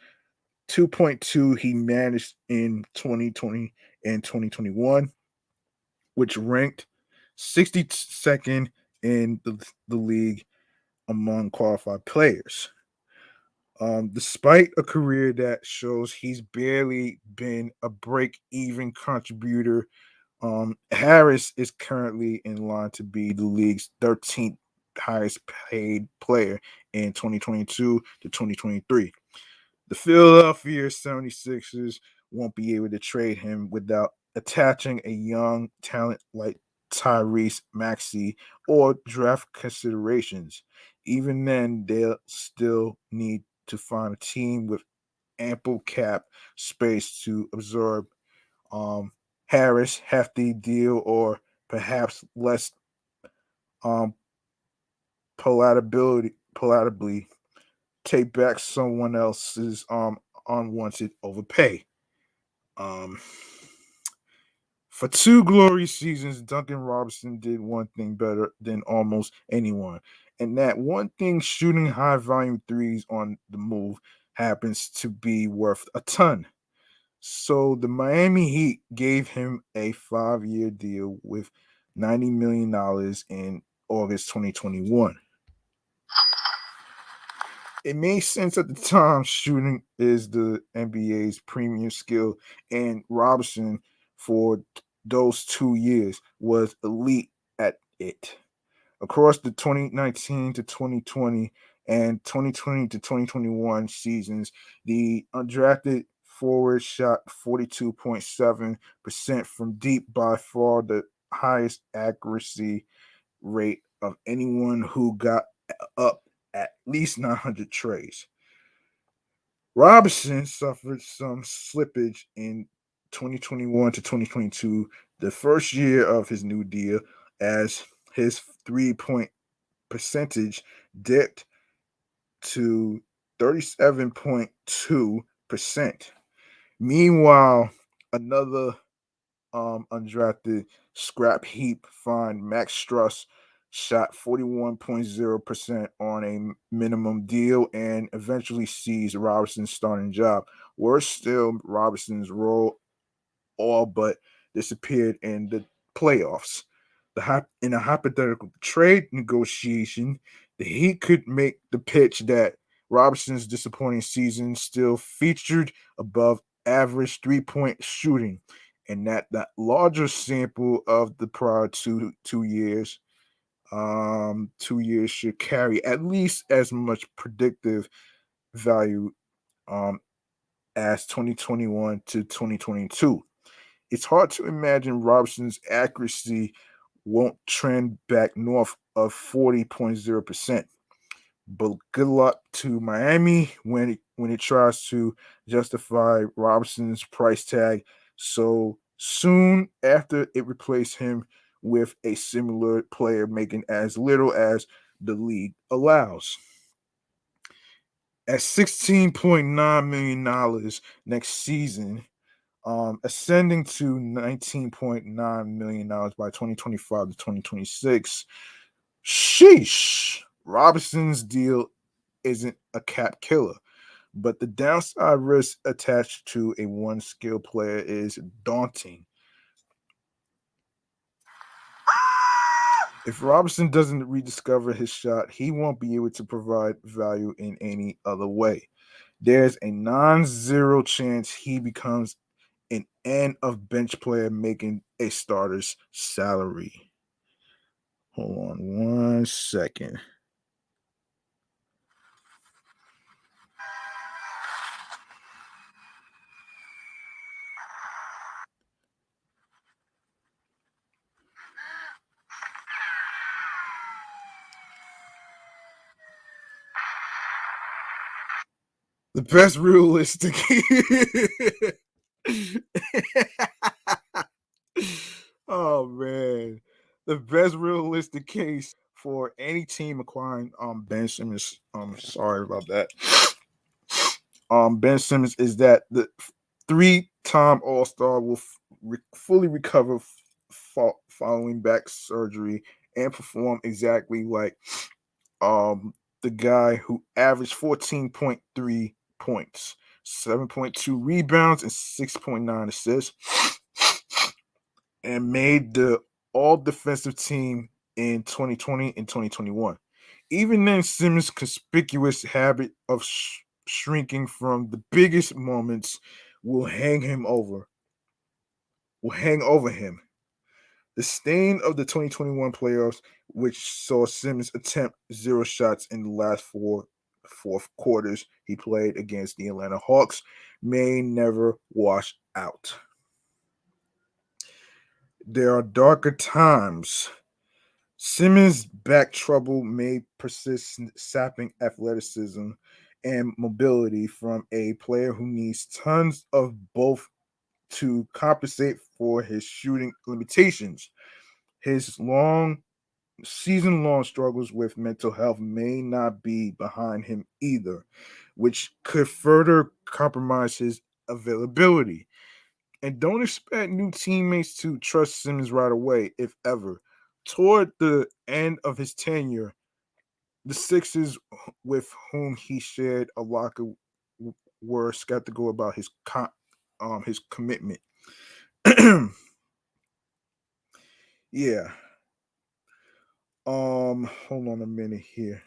2.2 he managed in 2020 and 2021, which ranked 62nd in the league among qualified players. Despite a career that shows he's barely been a break even contributor, Harris is currently in line to be the league's 13th highest paid player in 2022 to 2023. The Philadelphia 76ers won't be able to trade him without attaching a young talent like Tyrese Maxey or draft considerations. Even then, they'll still need to find a team with ample cap space to absorb Harris' hefty deal or perhaps less um, palatably take back someone else's unwanted overpay. Um For two glorious seasons, Duncan Robinson did one thing better than almost anyone. And that one thing, shooting high volume threes on the move, happens to be worth a ton. So the Miami Heat gave him a 5-year deal with $90 million in August 2021. It made sense at the time. Shooting is the NBA's premium skill, and Robinson, for those 2 years, was elite at it. Across the 2019 to 2020 and 2020 to 2021 seasons, the undrafted forward shot 42.7% from deep, by far the highest accuracy rate of anyone who got up at least 900 trays. Robinson suffered some slippage in 2021 to 2022, the first year of his new deal, as his 3 point percentage dipped to 37.2%. Meanwhile, another undrafted scrap heap find, Max Struss, shot 41.0% on a minimum deal and eventually seized Robinson's starting job. Worse still, Robinson's role all but disappeared in the playoffs. In a hypothetical trade negotiation, the Heat could make the pitch that Robinson's disappointing season still featured above average 3 point shooting, and that the larger sample of the prior two years should carry at least as much predictive value um, as 2021 to 2022. It's hard to imagine Robinson's accuracy won't trend back north of 40.0%. But good luck to Miami when it tries to justify Robinson's price tag so soon after it replaced him with a similar player making as little as the league allows. At $16.9 million next season, ascending to $19.9 million by 2025 to 2026. Sheesh. Robinson's deal isn't a cap killer, but the downside risk attached to a one skill player is daunting. If Robinson doesn't rediscover his shot, he won't be able to provide value in any other way. There's a non-zero chance he becomes an end of bench player making a starter's salary. Hold on one second. The best realistic. Oh man, the best realistic case for any team acquiring Ben Simmons. Sorry about that. Ben Simmons is that the three-time All-Star will fully recover following back surgery and perform exactly like the guy who averaged 14.3 points, 7.2 rebounds, and 6.9 assists, and made the all defensive team in 2020 and 2021. Even then, Simmons' conspicuous habit of shrinking from the biggest moments will hang over him. The stain of the 2021 playoffs, which saw Simmons attempt zero shots in the last fourth quarters he played against the Atlanta Hawks, may never wash out. There are darker times. Simmons' back trouble may persist, sapping athleticism and mobility from a player who needs tons of both to compensate for his shooting limitations. His season long struggles with mental health may not be behind him either, which could further compromise his availability. And don't expect new teammates to trust Simmons right away, if ever. Toward the end of his tenure, the Sixers, with whom he shared a locker, were skeptical about his commitment. Yeah. Hold on a minute here.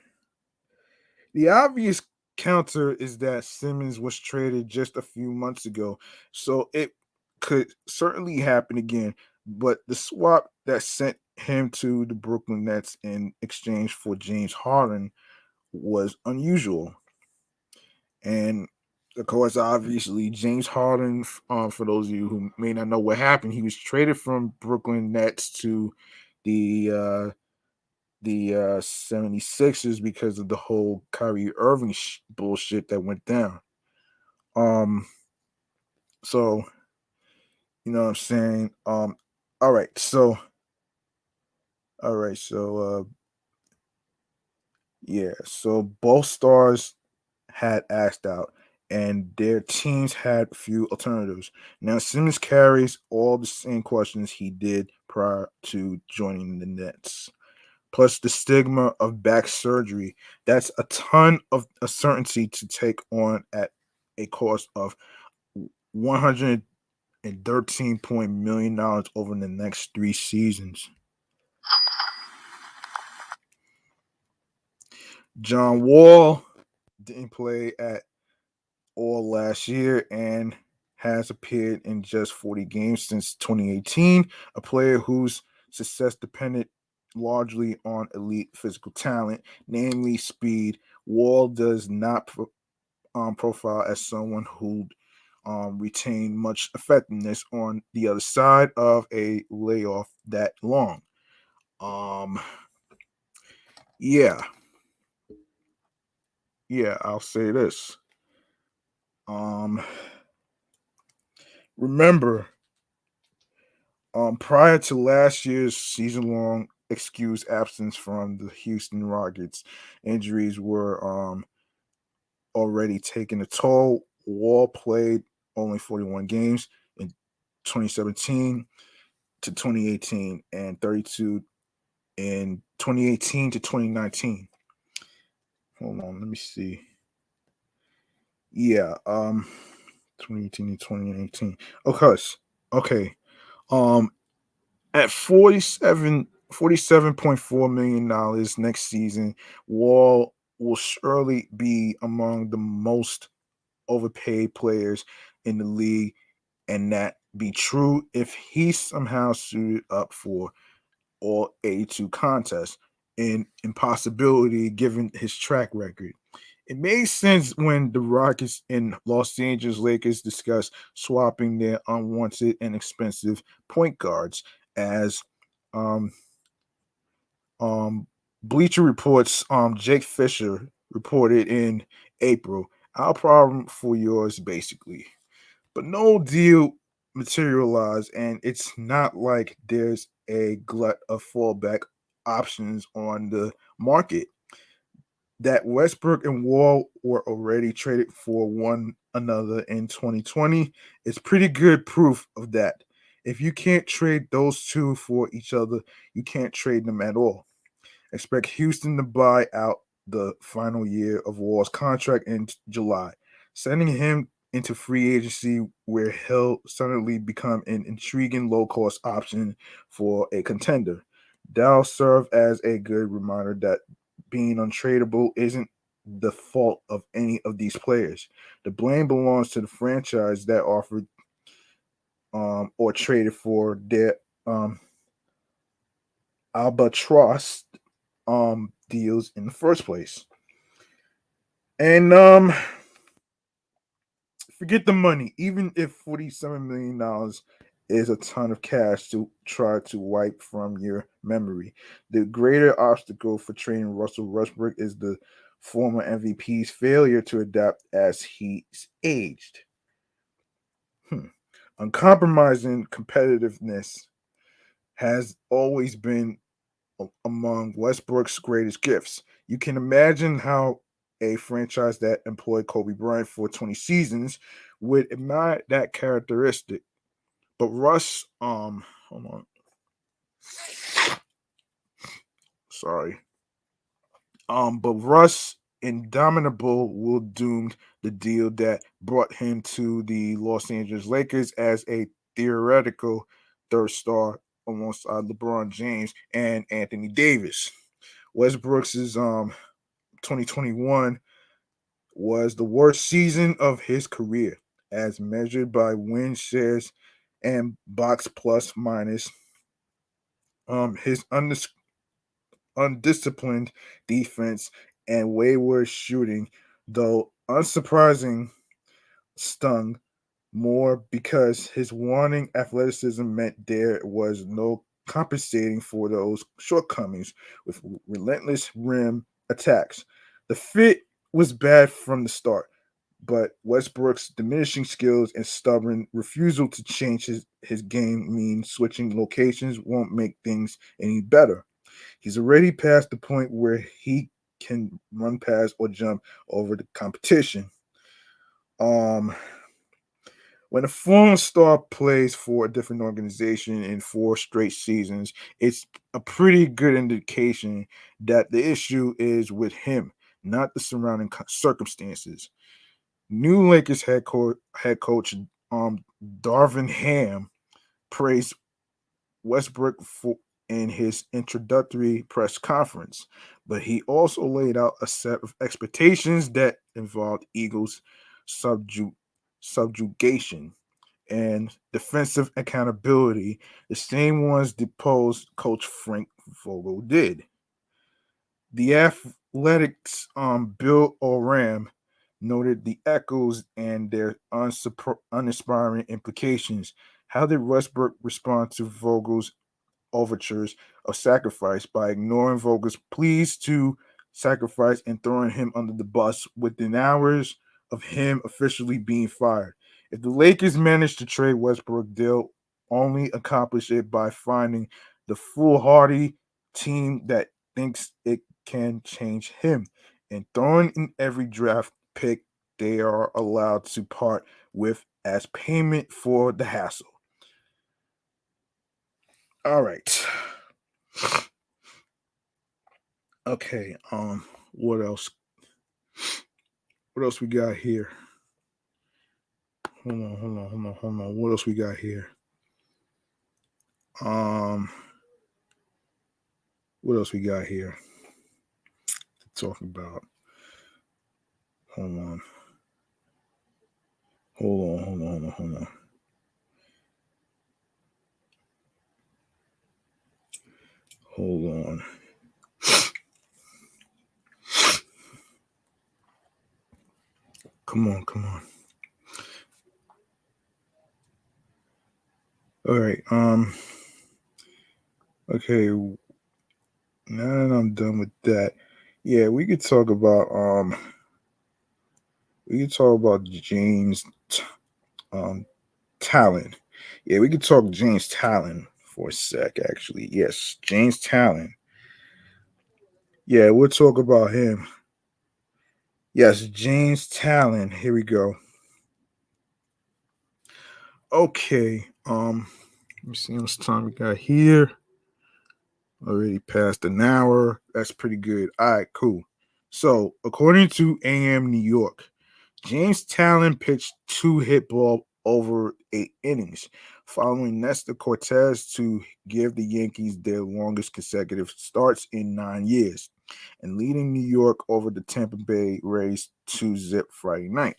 The obvious counter is that Simmons was traded just a few months ago, so it could certainly happen again. But the swap that sent him to the Brooklyn Nets in exchange for James Harden was unusual. And of course, obviously, James Harden, for those of you who may not know what happened, he was traded from Brooklyn Nets to the 76ers because of the whole Kyrie Irving bullshit that went down. Um, so you know what I'm saying? All right, so yeah, so both stars had asked out and their teams had few alternatives. Now Simmons carries all the same questions he did prior to joining the Nets. Plus the stigma of back surgery. That's a ton of uncertainty to take on at a cost of $113 million over the next 3 seasons. John Wall didn't play at all last year and has appeared in just 40 games since 2018, a player whose success depended largely on elite physical talent, namely speed. Wall does not profile as someone who retain much effectiveness on the other side of a layoff that long. Um, yeah, I'll say this. Um, remember, prior to last year's season-long excused absence from the Houston Rockets, injuries were already taking a toll. Wall played only 41 games in 2017 to 2018 and 32 in 2018 to 2019. Hold on, let me see. Yeah, 2018 to 2018. Okay. Um, at 47.4 million dollars next season, Wall will surely be among the most overpaid players in the league, and that be true if he somehow suited up for all 82 contests, an impossibility given his track record. It made sense when the Rockets and Los Angeles Lakers discussed swapping their unwanted and expensive point guards, as um, Bleacher Reports Jake Fisher reported in April. Our problem for yours, basically. But no deal materialized, and it's not like there's a glut of fallback options on the market. That Westbrook and Wall were already traded for one another in 2020 is pretty good proof of that. If you can't trade those two for each other, you can't trade them at all. Expect Houston to buy out the final year of Wall's contract in July, sending him into free agency where he'll suddenly become an intriguing low cost option for a contender. That'll serve as a good reminder that being untradeable isn't the fault of any of these players. The blame belongs to the franchise that offered or traded for their albatross deals in the first place. And forget the money. Even if $47 million is a ton of cash to try to wipe from your memory, the greater obstacle for trading Russell Westbrook is the former MVP's failure to adapt as he's aged. Uncompromising competitiveness has always been among Westbrook's greatest gifts. You can imagine how a franchise that employed Kobe Bryant for 20 seasons would admire that characteristic. But Russ, hold on. Sorry. But Russ Indomitable will doomed the deal that brought him to the Los Angeles Lakers as a theoretical third star alongside LeBron James and Anthony Davis. Westbrook's 2021 was the worst season of his career, as measured by win shares and box plus minus. His undisciplined defense and wayward shooting, though unsurprising, stung more because his wanting athleticism meant there was no compensating for those shortcomings with relentless rim attacks. The fit was bad from the start, but Westbrook's diminishing skills and stubborn refusal to change his game mean switching locations won't make things any better. He's already past the point where he can run past or jump over the competition. Um, when a former star plays for a different organization in 4 straight seasons, it's a pretty good indication that the issue is with him, not the surrounding circumstances. New Lakers head coach Darvin Ham praised Westbrook in his introductory press conference, but he also laid out a set of expectations that involved Eagles' subjugation and defensive accountability, the same ones deposed Coach Frank Vogel did. The Athletics' Bill Oram noted the echoes and their uninspiring implications. How did Westbrook respond to Vogel's overtures of sacrifice by ignoring Vogel's pleas to sacrifice and throwing him under the bus within hours of him officially being fired? If the Lakers manage to trade Westbrook, they'll only accomplish it by finding the foolhardy team that thinks it can change him and throwing in every draft pick they are allowed to part with as payment for the hassle. All right. Okay, what else? What else we got here? Hold on. What else we got here? What else we got here to talk about? Hold on. Hold on. Come on. All right. Okay. Now that I'm done with that, yeah, we could talk about James Taillon. Yeah, we could talk James Taillon for a sec, actually. Yes, James Taillon. Yeah, we'll talk about him. Yes, James Taillon. Here we go. Okay. Let me see how much time we got here. Already past an hour. That's pretty good. All right, cool. So, according to AM New York, James Taillon pitched 2 hit ball over 8 innings, following Nestor Cortez to give the Yankees their longest consecutive starts in 9 years, and leading New York over the Tampa Bay Rays 2-0 Friday night.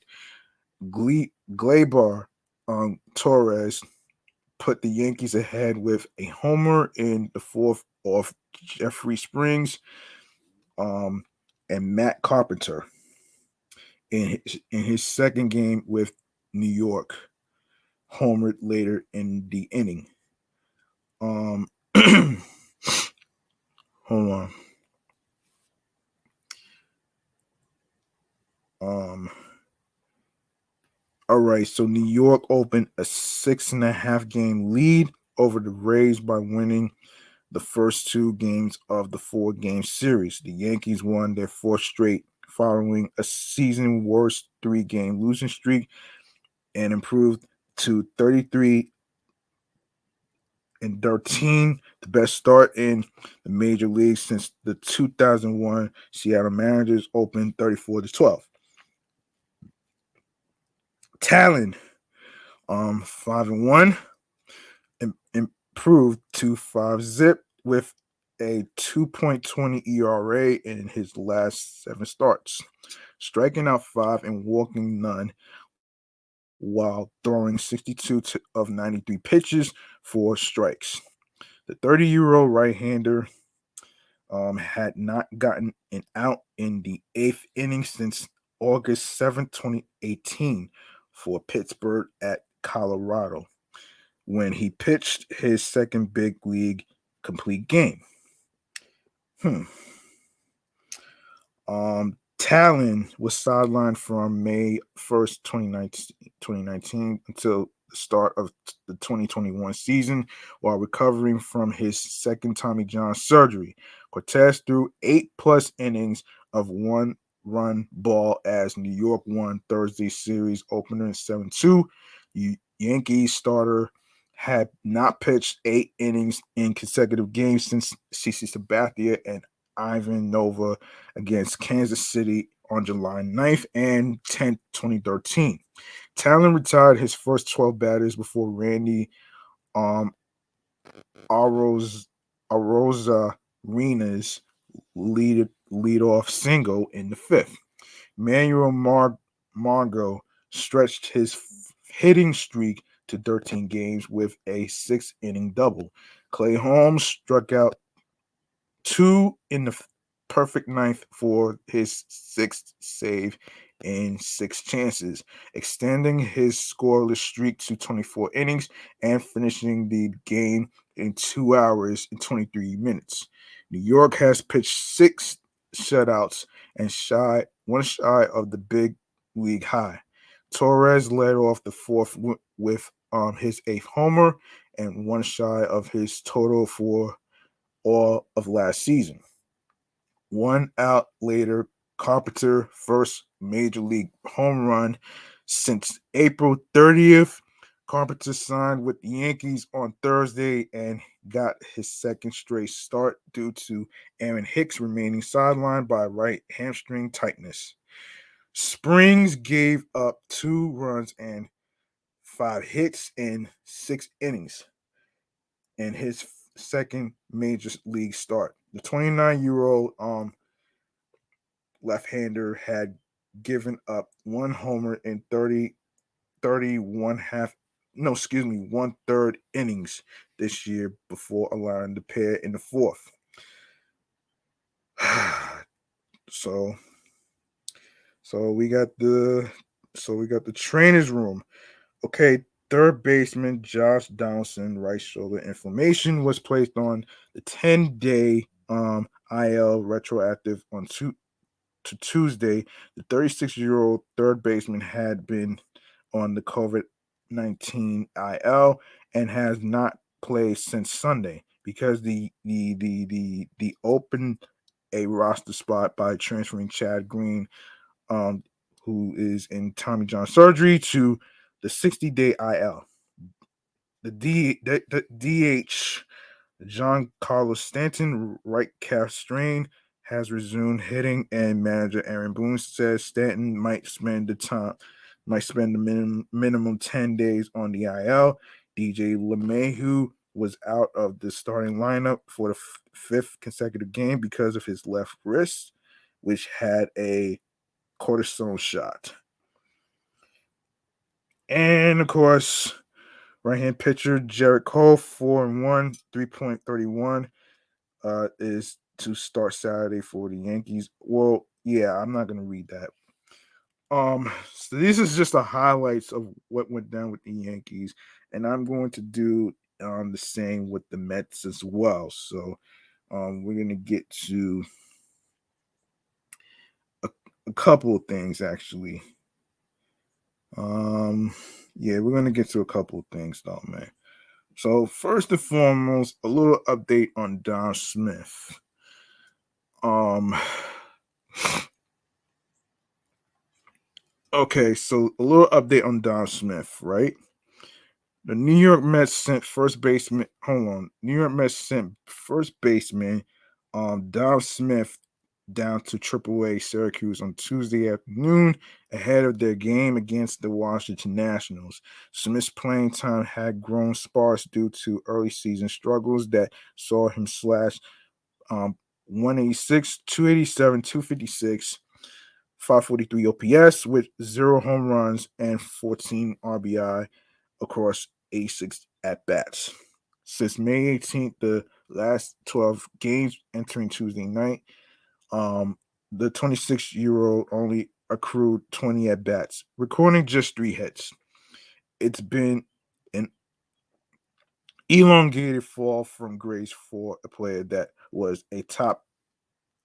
Gleyber Torres put the Yankees ahead with a homer in the 4th off Jeffrey Springs and Matt Carpenter in his second game with New York, homered later in the inning. Hold on. All right, so New York opened a 6.5 game lead over the Rays by winning the first 2 games of the 4-game series. The Yankees won their 4th straight following a season worst 3-game losing streak and improved to 33 the best start in the major league since the 2001 Seattle Mariners opened 34-12. Taillon, 5-1, improved to 5-zip with a 2.20 ERA in his last 7 starts, striking out 5 and walking none, while throwing 62 of 93 pitches for strikes. The 30-year-old right-hander had not gotten an out in the 8th inning since August 7th, 2018 for Pittsburgh at Colorado, when he pitched his second big league complete game. Taillon was sidelined from May 1st, 2019 until the start of the 2021 season while recovering from his second Tommy John surgery. Cortez threw 8+ innings of 1-run ball as New York won Thursday series opener 7-2. Yankees starter had not pitched 8 innings in consecutive games since CC Sabathia and Ivan Nova against Kansas City on July 9th and 10th, 2013. Taillon retired his first 12 batters before Randy Arozarena lead-off single in the 5th. Manuel Margot stretched his hitting streak to 13 games with a 6-inning double. Clay Holmes struck out 2 in the perfect ninth for his 6th save in 6 chances, extending his scoreless streak to 24 innings and finishing the game in 2 hours and 23 minutes. New York has pitched 6 shutouts and one shy of the big league high. Torres led off the 4th with his 8th homer and one shy of his total for all of last season. 1 out later, Carpenter first major league home run since April 30th. Carpenter signed with the Yankees on Thursday and got his second straight start due to Aaron Hicks remaining sidelined by right hamstring tightness. Springs gave up 2 runs and 5 hits in 6 innings in his second major league start. The 29-year-old left-hander had given up 1 homer in 1/3 innings this year before allowing the pair in the 4th. So we got the trainer's room. Okay, third baseman Josh Donaldson, right shoulder inflammation, was placed on the 10-day IL retroactive on Tuesday. The 36-year-old third baseman had been on the COVID-19 IL and has not played since Sunday because the opened a roster spot by transferring Chad Green, who is in Tommy John surgery, to the 60-day IL. The DH, John Carlos Stanton, right calf strain, has resumed hitting, and manager Aaron Boone says Stanton might spend the minimum 10 days on the IL. DJ LeMahieu was out of the starting lineup for the 5th consecutive game because of his left wrist, which had a cortisone shot. And of course, right-hand pitcher Jarrett Cole, 4-1, 3.31, is to start Saturday for the Yankees. Well, yeah, I'm not gonna read that. So this is just the highlights of what went down with the Yankees, and I'm going to do the same with the Mets as well. So we're gonna get to a couple of things actually. Yeah, we're gonna get to a couple of things though, man. So first and foremost, a little update on Dom Smith. Okay, so a little update on Dom Smith, right? The New York Mets sent first baseman. Hold on. New York Mets sent first baseman Dom Smith down to AAA Syracuse on Tuesday afternoon ahead of their game against the Washington Nationals. Smith's playing time had grown sparse due to early season struggles that saw him slash 186, 287, 256, 543 OPS with 0 home runs and 14 RBI across 86 at bats. Since May 18th, the last 12 games entering Tuesday night, the 26-year-old only accrued 20 at bats, recording just 3 hits. It's been an elongated fall from grace for a player that was a top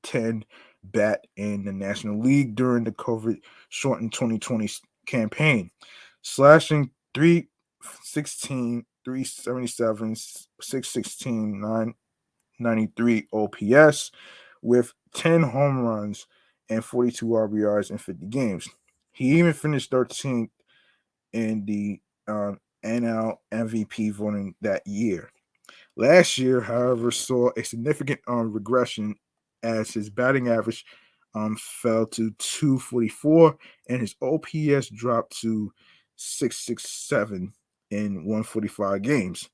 10 bat in the National League during the COVID shortened 2020 campaign, slashing 316, 377, 616, 993 OPS with 10 home runs and 42 RBIs in 50 games. He even finished 13th in the NL MVP voting that year. Last year, however, saw a significant regression as his batting average fell to 244 and his OPS dropped to 667 in 145 games.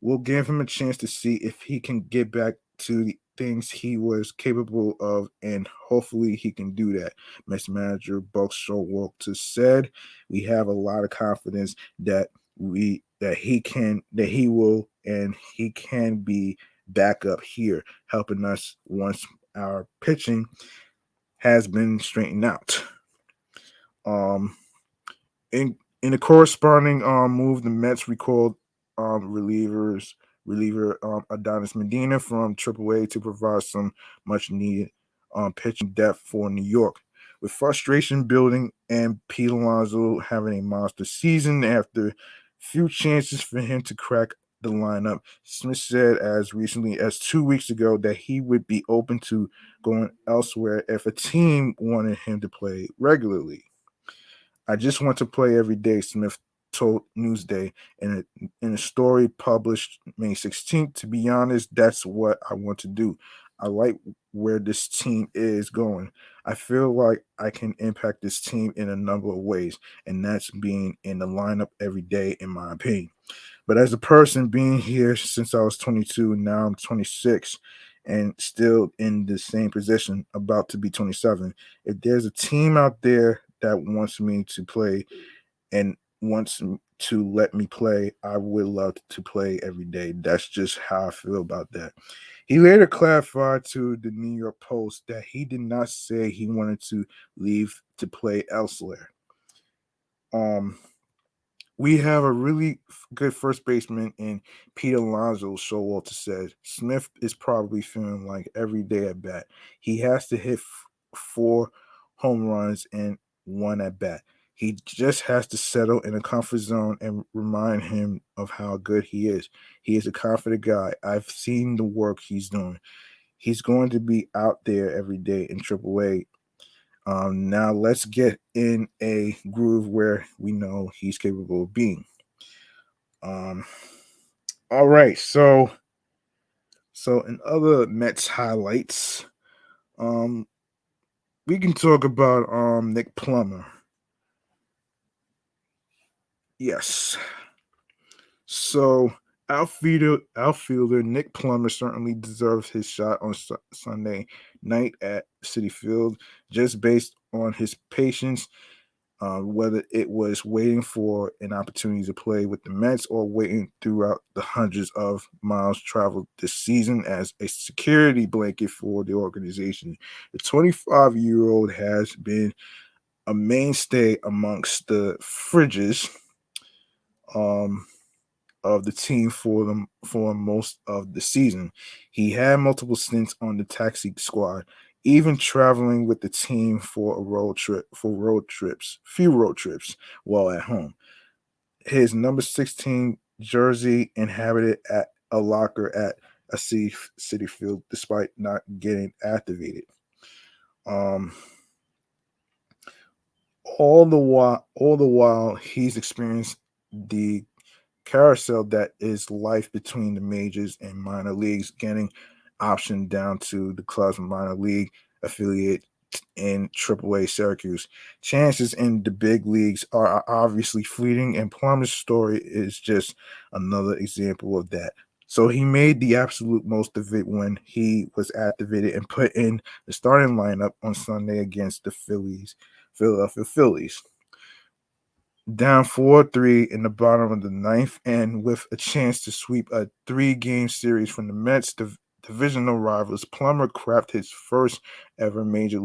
We'll give him a chance to see if he can get back to the things he was capable of, and hopefully he can do that. Mets manager Buck Showalter said, "We have a lot of confidence that he will and he can be back up here helping us once our pitching has been straightened out." Um, in the corresponding move, the Mets recalled reliever Adonis Medina from AAA to provide some much needed pitching depth for New York. With frustration building and Pete Alonso having a monster season after few chances for him to crack the lineup, Smith said as recently as 2 weeks ago that he would be open to going elsewhere if a team wanted him to play regularly. "I just want to play every day," Smith told Newsday in a story published May 16th. "To be honest, that's what I want to do. I like where this team is going. I feel like I can impact this team in a number of ways, and that's being in the lineup every day, in my opinion. But as a person, being here since I was 22, and now I'm 26, and still in the same position, about to be 27, if there's a team out there that wants me to play and wants to let me play, I would love to play every day. That's just how I feel about that." He later clarified to the New York Post that he did not say he wanted to leave to play elsewhere. Um, We have a really good first baseman in Pete Alonso, Showalter said. "Smith is probably feeling like every day at bat. He has to hit 4 home runs and 1 at bat. He just has to settle in a comfort zone and remind him of how good he is. He is a confident guy. I've seen the work he's doing. He's going to be out there every day in AAA. Now let's get in a groove where we know he's capable of being." Um, all right, so in other Mets highlights, um, we can talk about Nick Plummer. Yes, so outfielder Nick Plummer certainly deserves his shot on Sunday night at Citi Field, just based on his patience, whether it was waiting for an opportunity to play with the Mets or waiting throughout the hundreds of miles traveled this season as a security blanket for the organization. The 25-year-old has been a mainstay amongst the fridges um, of the team for most of the season. He had multiple stints on the taxi squad, even traveling with the team for few road trips while at home. His number 16 jersey inhabited at a locker at a city field despite not getting activated. Um, all the while he's experienced the carousel that is life between the majors and minor leagues, getting optioned down to the club's minor league affiliate in AAA Syracuse. Chances in the big leagues are obviously fleeting, and Plummer's story is just another example of that. So he made the absolute most of it when he was activated and put in the starting lineup on Sunday against the Philadelphia Phillies. Down 4-3 in the bottom of the ninth, and with a chance to sweep a 3-game series from the Mets, divisional rivals, Plummer crafted his first ever major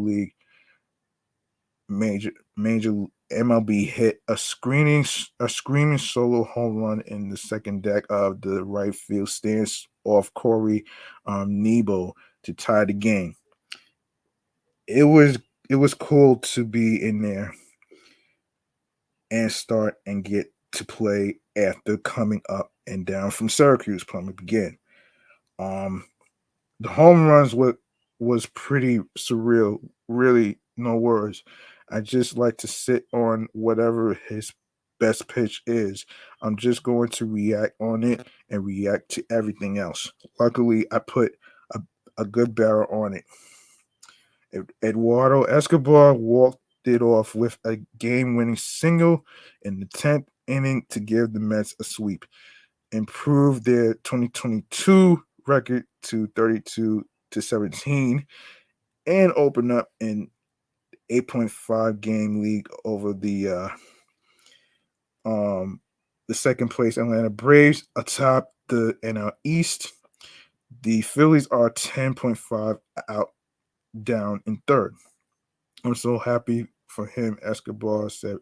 MLB hit, a screaming solo home run in the second deck of the right field stands off Corey Nebo to tie the game. It was cool to be in there and start and get to play after coming up and down from Syracuse. Plummer began. The home runs was pretty surreal. Really, no words. I just like to sit on whatever his best pitch is. I'm just going to react on it and react to everything else. Luckily, I put a good barrel on it. Eduardo Escobar walked it off with a game-winning single in the 10th inning to give the Mets a sweep, improve their 2022 record to 32-17, and open up an 8.5 game league over the second place Atlanta Braves atop the NL East. The Phillies are 10.5 out down in third. I'm so happy for him, Escobar said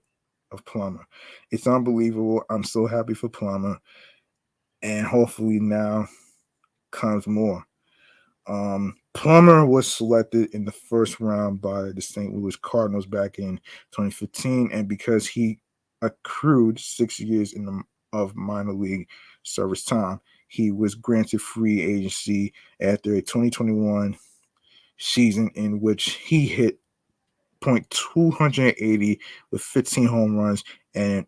of Plummer. It's unbelievable. I'm so happy for Plummer. And hopefully now comes more. Plummer was selected in the first round by the St. Louis Cardinals back in 2015, and because he accrued 6 years of minor league service time, he was granted free agency after a 2021 season in which he hit .280 with 15 home runs and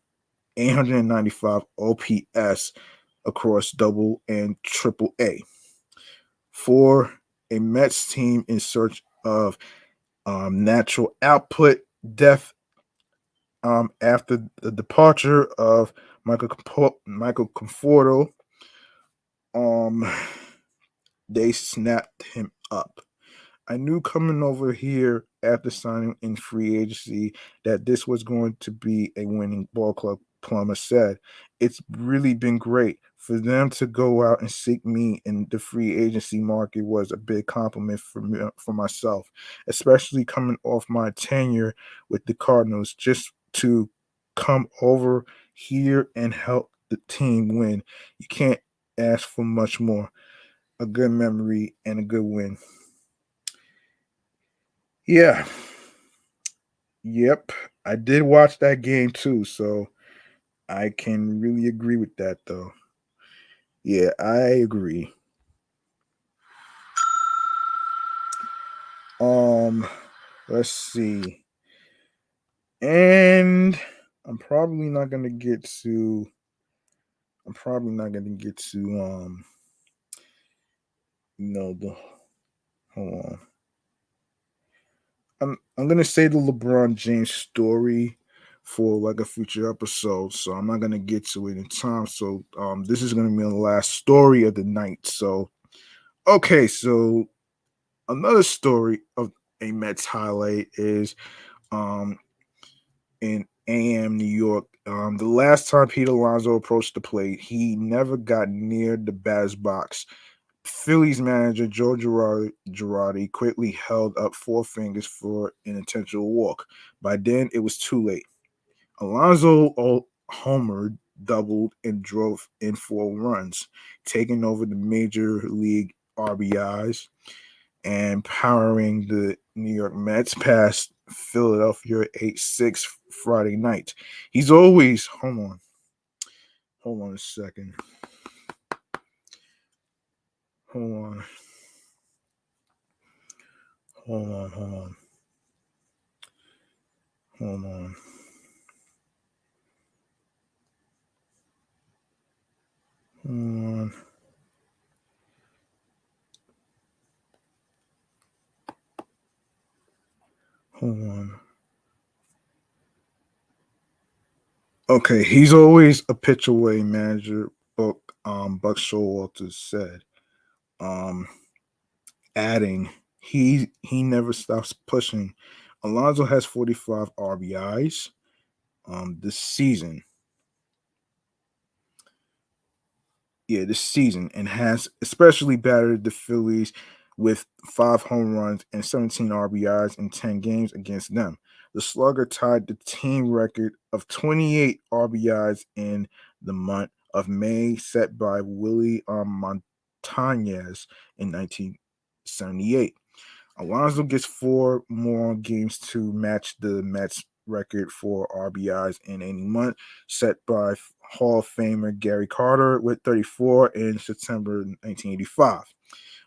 895 OPS across double and triple A. For a Mets team in search of natural output depth after the departure of Michael Conforto, they snapped him up. I knew coming over here after signing in free agency that this was going to be a winning ball club, Plummer said. It's really been great. For them to go out and seek me in the free agency market was a big compliment for myself, especially coming off my tenure with the Cardinals. Just to come over here and help the team win. You can't ask for much more. A good memory and a good win. Yeah. Yep. I did watch that game too, so I can really agree with that though. Yeah, I agree. Um let's see. And I'm probably not going to get to the hold on. I'm gonna say the LeBron James story for like a future episode, so I'm not gonna get to it in time. So this is gonna be the last story of the night. So okay, so another story of a Mets highlight is um in AM New York. The last time Pete Alonso approached the plate, he never got near the batter's box. Phillies manager Joe Girardi quickly held up four fingers for an intentional walk. By then, it was too late. Alonso homered, doubled, and drove in 4 runs, taking over the major league RBIs and powering the New York Mets past Philadelphia 8-6 Friday night. He's always hold on a second. Hold on. Hold on, hold on. Hold on. Hold on. Okay, he's always a pitch away manager. Buck Showalter said. Um, Adding, he never stops pushing. Alonso has 45 RBIs this season. Yeah, this season, and has especially battered the Phillies with 5 home runs and 17 RBIs in 10 games against them. The slugger tied the team record of 28 RBIs in the month of May, set by Willie Montañez in 1978. Alonso gets 4 more games to match the Mets record for RBIs in any month, set by Hall of Famer Gary Carter with 34 in September 1985.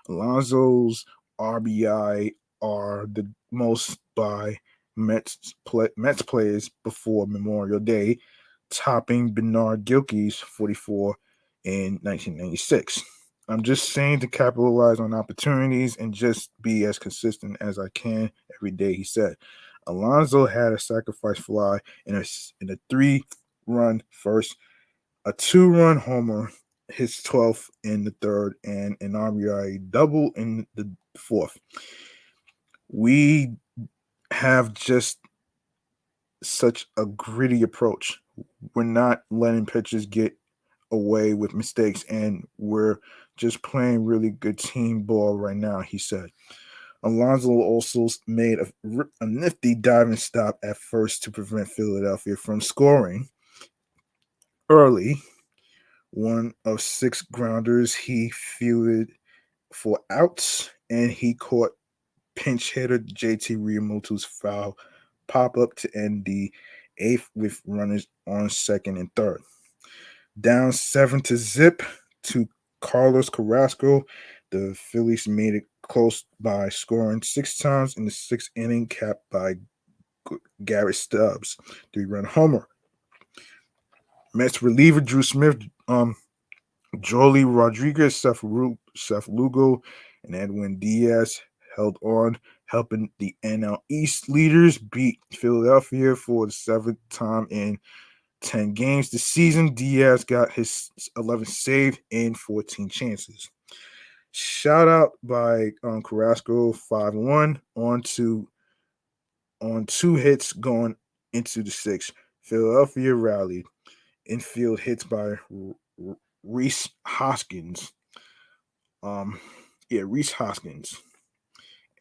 Alonso's RBI are the most by Mets players before Memorial Day, topping Bernard Gilkey's 44 in 1996. I'm just saying to capitalize on opportunities and just be as consistent as I can every day, he said. Alonso had a sacrifice fly in a 3-run first, a 2-run homer, his 12th in the third, and an RBI double in the fourth. We have just such a gritty approach. We're not letting pitchers get away with mistakes, and we're just playing really good team ball right now, he said. Alonso also made a nifty diving stop at first to prevent Philadelphia from scoring early. One of 6 grounders he fielded for outs, and he caught pinch hitter JT Realmuto's foul pop up to end the 8th with runners on second and third. Down 7-0 to Carlos Carrasco, the Phillies made it close by scoring 6 times in the 6th inning, capped by Garrett Stubbs' 3-run homer. Mets reliever Drew Smith, Joely Rodriguez, Seth Lugo, and Edwin Diaz held on, helping the NL East leaders beat Philadelphia for the 7th time in 10 games this season. Diaz got his 11th save in 14 chances. Shout out by Carrasco, 5-1 on 2 hits going into the 6th. Philadelphia rallied. Infield hits by Reese Hoskins. Reese Hoskins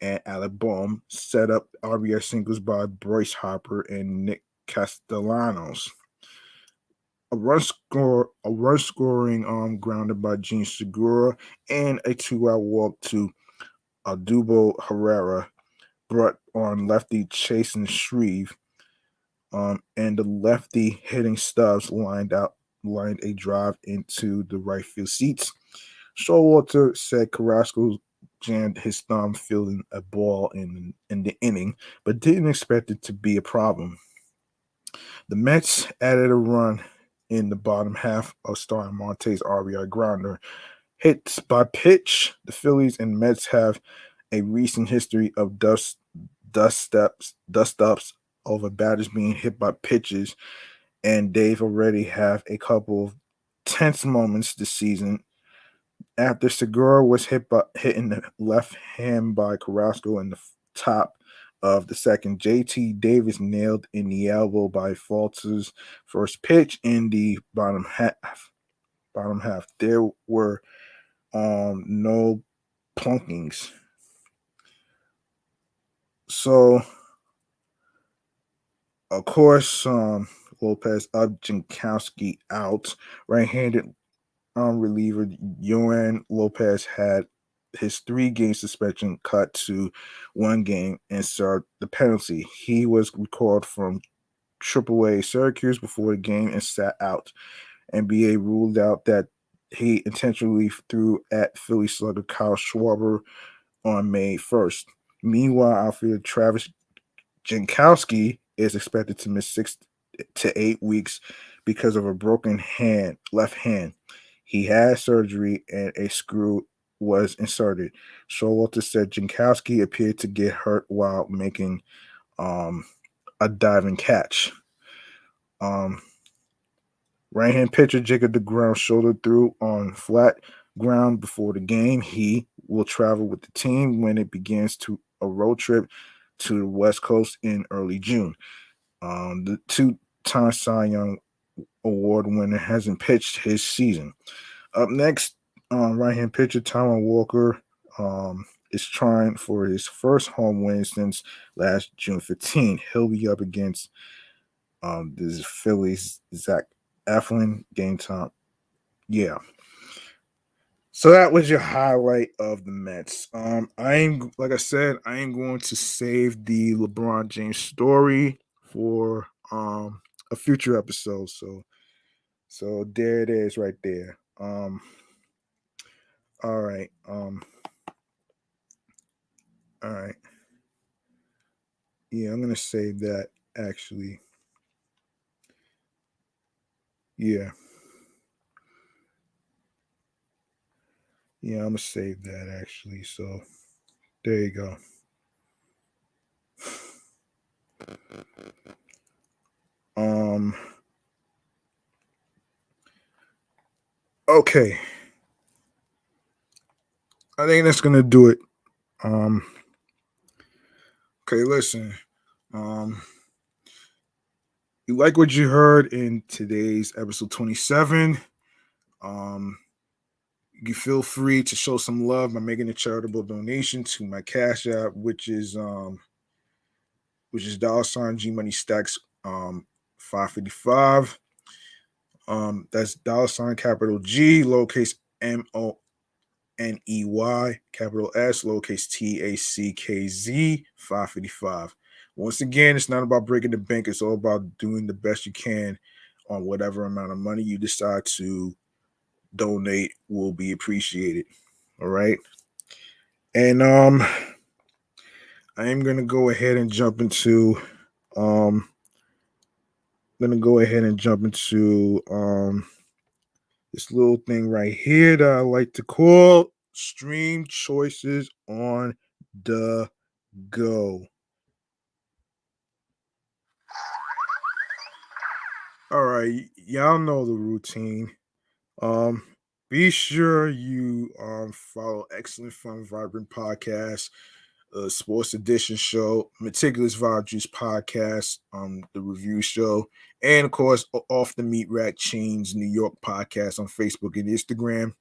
and Alec Bohm set up RBI singles by Bryce Harper and Nick Castellanos. A run scoring grounded by Gene Segura, and a 2-out walk to Aldubo Herrera brought on lefty Chasen Shreve, and the lefty hitting Stubbs lined a drive into the right field seats. Showalter said Carrasco jammed his thumb fielding a ball in the inning, but didn't expect it to be a problem. The Mets added a run in the bottom half of Starling Marte's RBI grounder. Hits by pitch, the Phillies and Mets have a recent history of dust ups over batters being hit by pitches, and they've already have a couple of tense moments this season. After Segura was hit in the left hand by Carrasco in the top of the second, JT Davis nailed in the elbow by Falter's first pitch in the bottom half. There were no plunkings. So, of course, Lopez up, Jankowski out. Right-handed reliever Yohan Lopez had his 3-game suspension cut to 1 game and served the penalty. He was recalled from AAA Syracuse before the game and sat out. NBA ruled out that he intentionally threw at Philly slugger Kyle Schwarber on May 1st. Meanwhile, outfielder Travis Jankowski is expected to miss 6 to 8 weeks because of a broken left hand. He had surgery and a screw was inserted. Showalter said Jankowski appeared to get hurt while making a diving catch. Um, Right-hand pitcher Jacob DeGrom shouldered through on flat ground before the game. He will travel with the team when it begins to a road trip to the West Coast in early June. The two-time Cy Young Award winner hasn't pitched his season. Up next, right-hand pitcher Taiwan Walker is trying for his first home win since last June 15. He'll be up against the Phillies' Zach Eflin. Game time. Yeah. So that was your highlight of the Mets. I ain't like I said, I ain't going to save the LeBron James story for a future episode. So there it is right there. All right. All right. Yeah, I'm gonna save that actually. Yeah. Yeah, I'm gonna save that actually. So there you go. Um okay. I think that's gonna do it. Um okay, listen. Um you like what you heard in today's episode 27. Um you feel free to show some love by making a charitable donation to my Cash App, which is $ G Money Stacks 555. That's $ capital G, lowercase MONEY, capital S, lowercase TACKZ 555. Once again, it's not about breaking the bank, it's all about doing the best you can on whatever amount of money you decide to donate will be appreciated. All right. And I am gonna go ahead and jump into um this little thing right here that I like to call stream choices on the go. All right, y'all know the routine. Um, be sure you follow Excellent Fun Vibrant Podcast, Sports Edition Show, Meticulous Vibe Juice Podcast, the review show, and of course Off the Meat Rack Chains New York Podcast on Facebook and Instagram.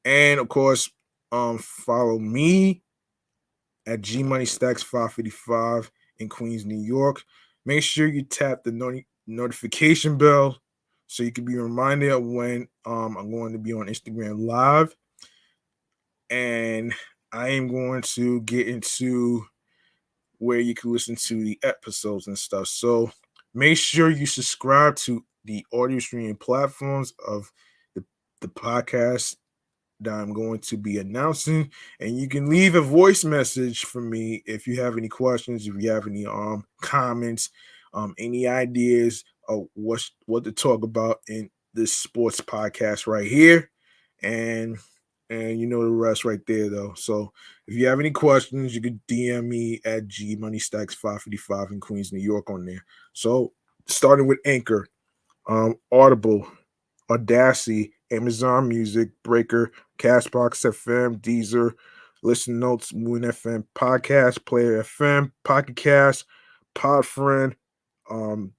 And of course, follow me at G Money Stacks 555 in Queens, New York. Make sure you tap the notification bell so you can be reminded of when I'm going to be on Instagram Live. And I am going to get into where you can listen to the episodes and stuff. So make sure you subscribe to the audio streaming platforms of the podcast that I'm going to be announcing, and you can leave a voice message for me if you have any questions, if you have any comments, any ideas of what to talk about in this sports podcast right here, and you know the rest right there though. So if you have any questions, you can DM me at G Money Stacks 555 in Queens, New York on there. So starting with Anchor, Audible, Audacity, Amazon Music, Breaker, Castbox FM, Deezer, Listen Notes, Moon FM, Podcast, Player FM, Pocket Cast, Podfriend, um,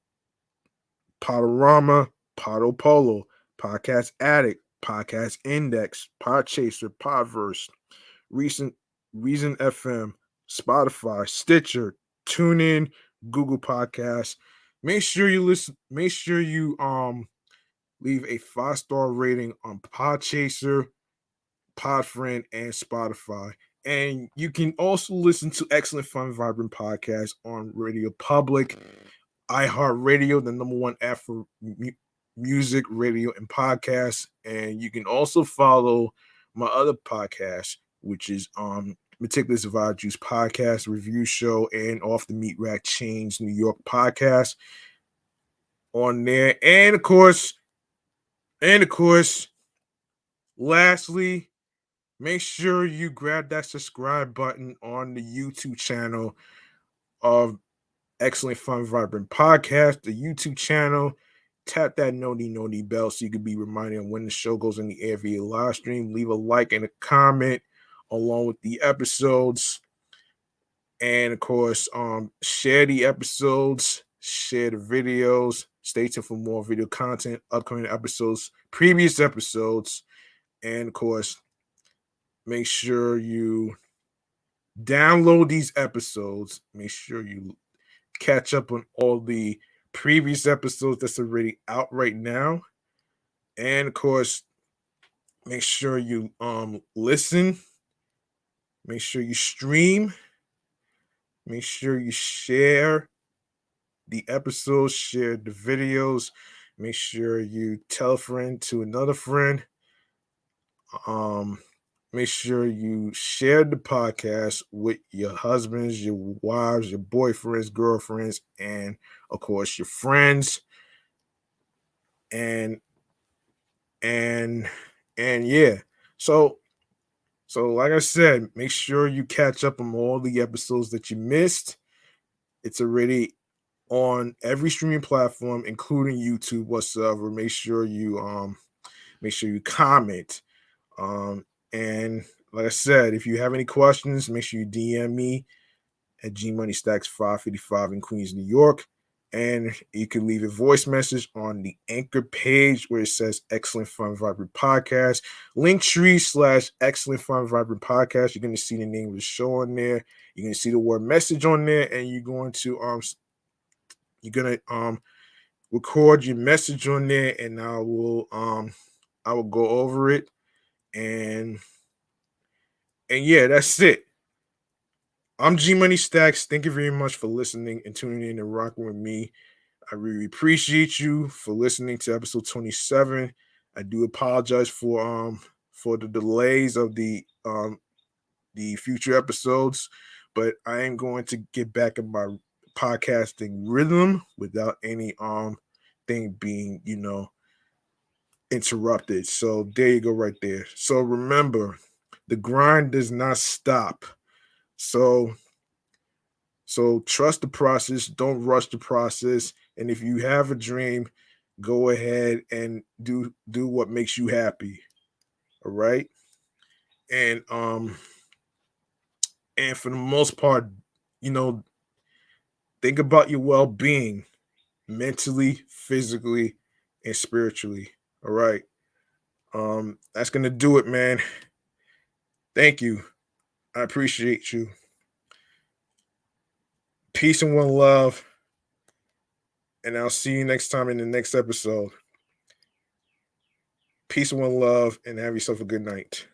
Podorama, Podopolo, Podcast Addict, Podcast Index, Podchaser, Podverse, Recent Reason FM, Spotify, Stitcher, TuneIn, Google Podcasts. Make sure you listen. Make sure you leave a 5-star rating on Podchaser, Podfriend, and Spotify. And you can also listen to Excellent Fun Vibrant Podcast on Radio Public, iHeartRadio, the number one app for music, radio, and podcasts. And you can also follow my other podcast, which is Meticulous Vibe Juice Podcast, Review Show, and Off the Meat Rack Chains New York Podcast on there. And of course, lastly, make sure you grab that subscribe button on the YouTube channel of Excellent Fun Vibrant Podcast, the YouTube channel. Tap that noti bell so you can be reminded of when the show goes in the air via live stream. Leave a like and a comment along with the episodes. And of course, share the episodes, share the videos. Stay tuned for more video content, upcoming episodes, previous episodes. And of course, make sure you download these episodes. Make sure you catch up on all the previous episodes that's already out right now. And of course, make sure you listen. Make sure you stream. Make sure you share the episodes, share the videos. Make sure you tell a friend to another friend. Make sure you share the podcast with your husbands, your wives, your boyfriends, girlfriends, and of course your friends. And yeah. So like I said, make sure you catch up on all the episodes that you missed. It's already on every streaming platform, including YouTube whatsoever. Make sure you comment. And like I said, if you have any questions, make sure you DM me at GMoneyStacks555 in Queens, New York. And you can leave a voice message on the Anchor page where it says Excellent Fun Vibrant Podcast. Linktree/Excellent Fun Vibrant Podcast. You're going to see the name of the show on there. You're going to see the word message on there, and you're going to record your message on there, and I will go over it. And yeah, that's it. I'm G Money Stacks. Thank you very much for listening and tuning in and rocking with me. I really appreciate you for listening to episode 27. I do apologize for the delays of the future episodes, but I am going to get back in my podcasting rhythm without any thing being, interrupted. So there you go right there. So remember, the grind does not stop. So trust the process. Don't rush the process. And if you have a dream, go ahead and do what makes you happy. All right. And for the most part, think about your well-being mentally, physically, and spiritually. All right. That's gonna do it, man. Thank you. I appreciate you. Peace and one love. And I'll see you next time in the next episode. Peace and one love, and have yourself a good night.